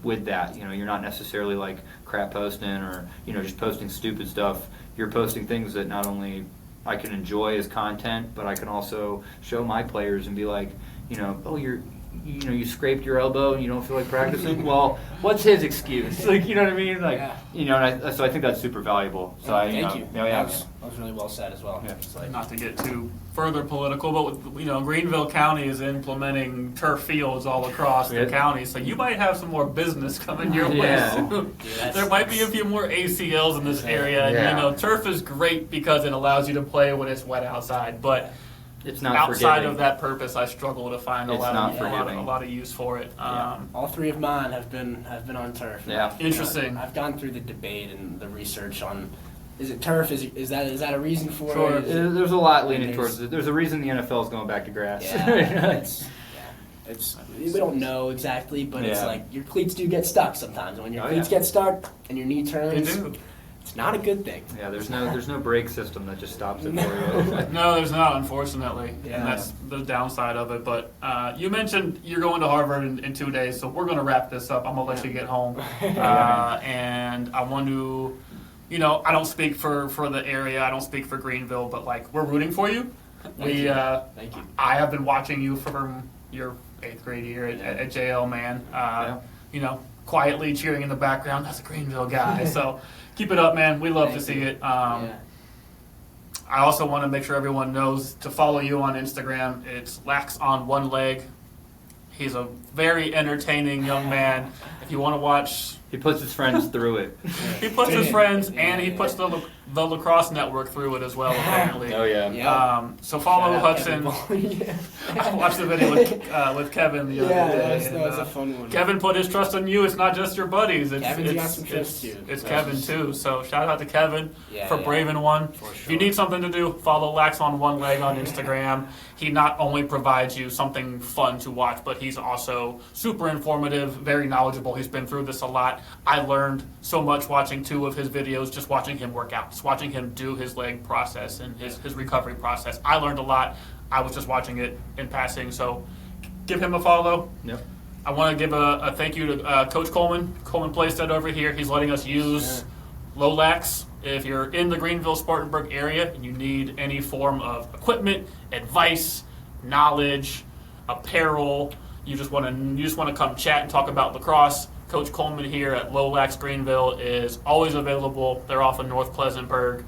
with that. You know, you're not necessarily like crap posting or, you know, just posting stupid stuff. You're posting things that not only I can enjoy as content, but I can also show my players and be like, you know, oh, you scraped your elbow and you don't feel like practicing. Well, what's his excuse? Like, you know what I mean? Like, you know, so I think that's super valuable. So thank you. Yeah, that was really well said as well. Yeah. It's like, not to get too further political, but you know, Greenville County is implementing turf fields all across the county, so you might have some more business coming your way soon. There might be a few more ACLs in this area. And, you know, turf is great because it allows you to play when it's wet outside, but it's not outside forgiving. of that purpose, I struggle to find a lot of use for it. all 3 of mine have been on turf. Yeah. Interesting. I've gone through the debate and the research on, is it turf? Is that a reason for Sure. it? There's a lot leaning towards it. There's a reason the NFL is going back to grass. It's we don't know exactly, but it's like your cleats do get stuck sometimes. And when your cleats get stuck and your knee turns, it's not a good thing. Yeah, there's no brake system that just stops it for you. No, there's not, unfortunately. Yeah. And that's the downside of it. But you mentioned you're going to Harvard in 2 days, so we're going to wrap this up. I'm going to let you get home. And I want to, you know, I don't speak for the area. I don't speak for Greenville, but, like, we're rooting for you. Thank you. I have been watching you from your 8th grade year at JL, man. You know, quietly cheering in the background. That's a Greenville guy. So keep it up, man. We love to see it. I also want to make sure everyone knows to follow you on Instagram. It's LaxOnOneLeg. He's a very entertaining young man. If you want to watch, He puts his friends through it. he puts his friends and he puts the the Lacrosse Network through it as well, apparently. Oh yeah. Yeah. So follow Shout out Hudson. Kevin Ball. I watched the video with Kevin the other day. that was a fun one. Kevin put his trust in you. It's not just your buddies. Kevin's got some trust too. It's Kevin too. So shout out to Kevin Yeah, for yeah. braving one. For If sure. you need something to do, follow LaxOnOneLeg on Instagram. He not only provides you something fun to watch, but he's also super informative, very knowledgeable. He's been through this a lot. I learned so much watching 2 of his videos, just watching him work out, just watching him do his leg process and his recovery process. I learned a lot. I was just watching it in passing, so give him a follow. Yep. I want to give a thank you to Coach Coleman, Plaisted over here. He's letting us use LowLax. If you're in the Greenville, Spartanburg area and you need any form of equipment, advice, knowledge, apparel, you just want to come chat and talk about lacrosse, Coach Coleman here at LowLaxGreenville is always available. They're off in North Pleasantburg.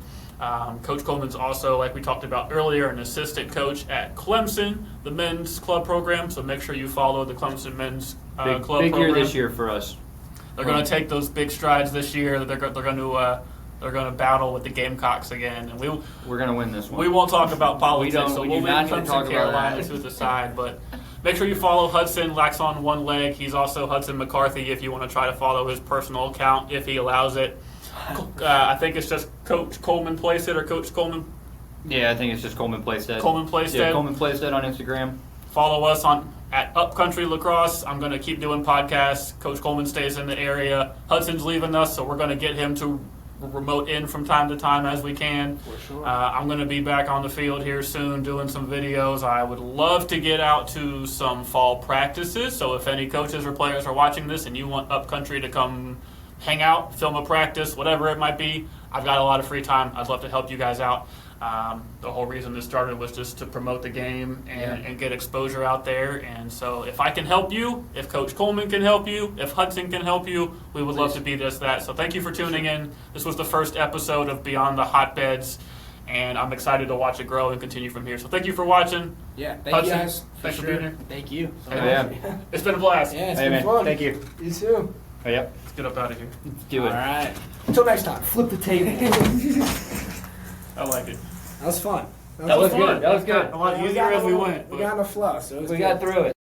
Coach Coleman's also, like we talked about earlier, an assistant coach at Clemson, the men's club program. So make sure you follow the Clemson men's Big club program. year this year for us. They're going to take those big strides this year. They're going to battle with the Gamecocks again, and We're gonna win this one. we won't talk about politics. We so do we'll not leave need to Clemson, talk about Carolina that. to the side. But make sure you follow Hudson LaxOnOneLeg. He's also Hudson McCarthy. If you want to try to follow his personal account, if he allows it. I think it's just Coach Coleman Plaisted or Coach Coleman Yeah, I think it's just Coleman Plaisted. Coleman Plaisted. Yeah, Coleman Plaisted on Instagram. Follow us at UpcountryLacrosse. I'm going to keep doing podcasts. Coach Coleman stays in the area. Hudson's leaving us, so we're going to get him to remote in from time to time as we can. For sure. I'm going to be back on the field here soon doing some videos. I would love to get out to some fall practices. So if any coaches or players are watching this and you want Upcountry to come hang out, film a practice, whatever it might be, I've got a lot of free time. I'd love to help you guys out. The whole reason this started was just to promote the game and get exposure out there. And so if I can help you, if Coach Coleman can help you, if Hudson can help you, we would love to be just that. So thank you for tuning in. This was the first episode of Beyond the Hotbeds, and I'm excited to watch it grow and continue from here. So thank you for watching. Yeah, thank Hudson, you guys. thanks for being here. Thank you. Hey, Yeah. It's been a blast. Yeah, it's Hey, been man. fun. Thank you. You too. Oh, yep. Let's get up out of here. Let's do it. All right. Until next time. Flip the table. I like it. That was fun. That was fun. good. That was good. A lot easier as we went. We got in the flow, so it was We good. got through it.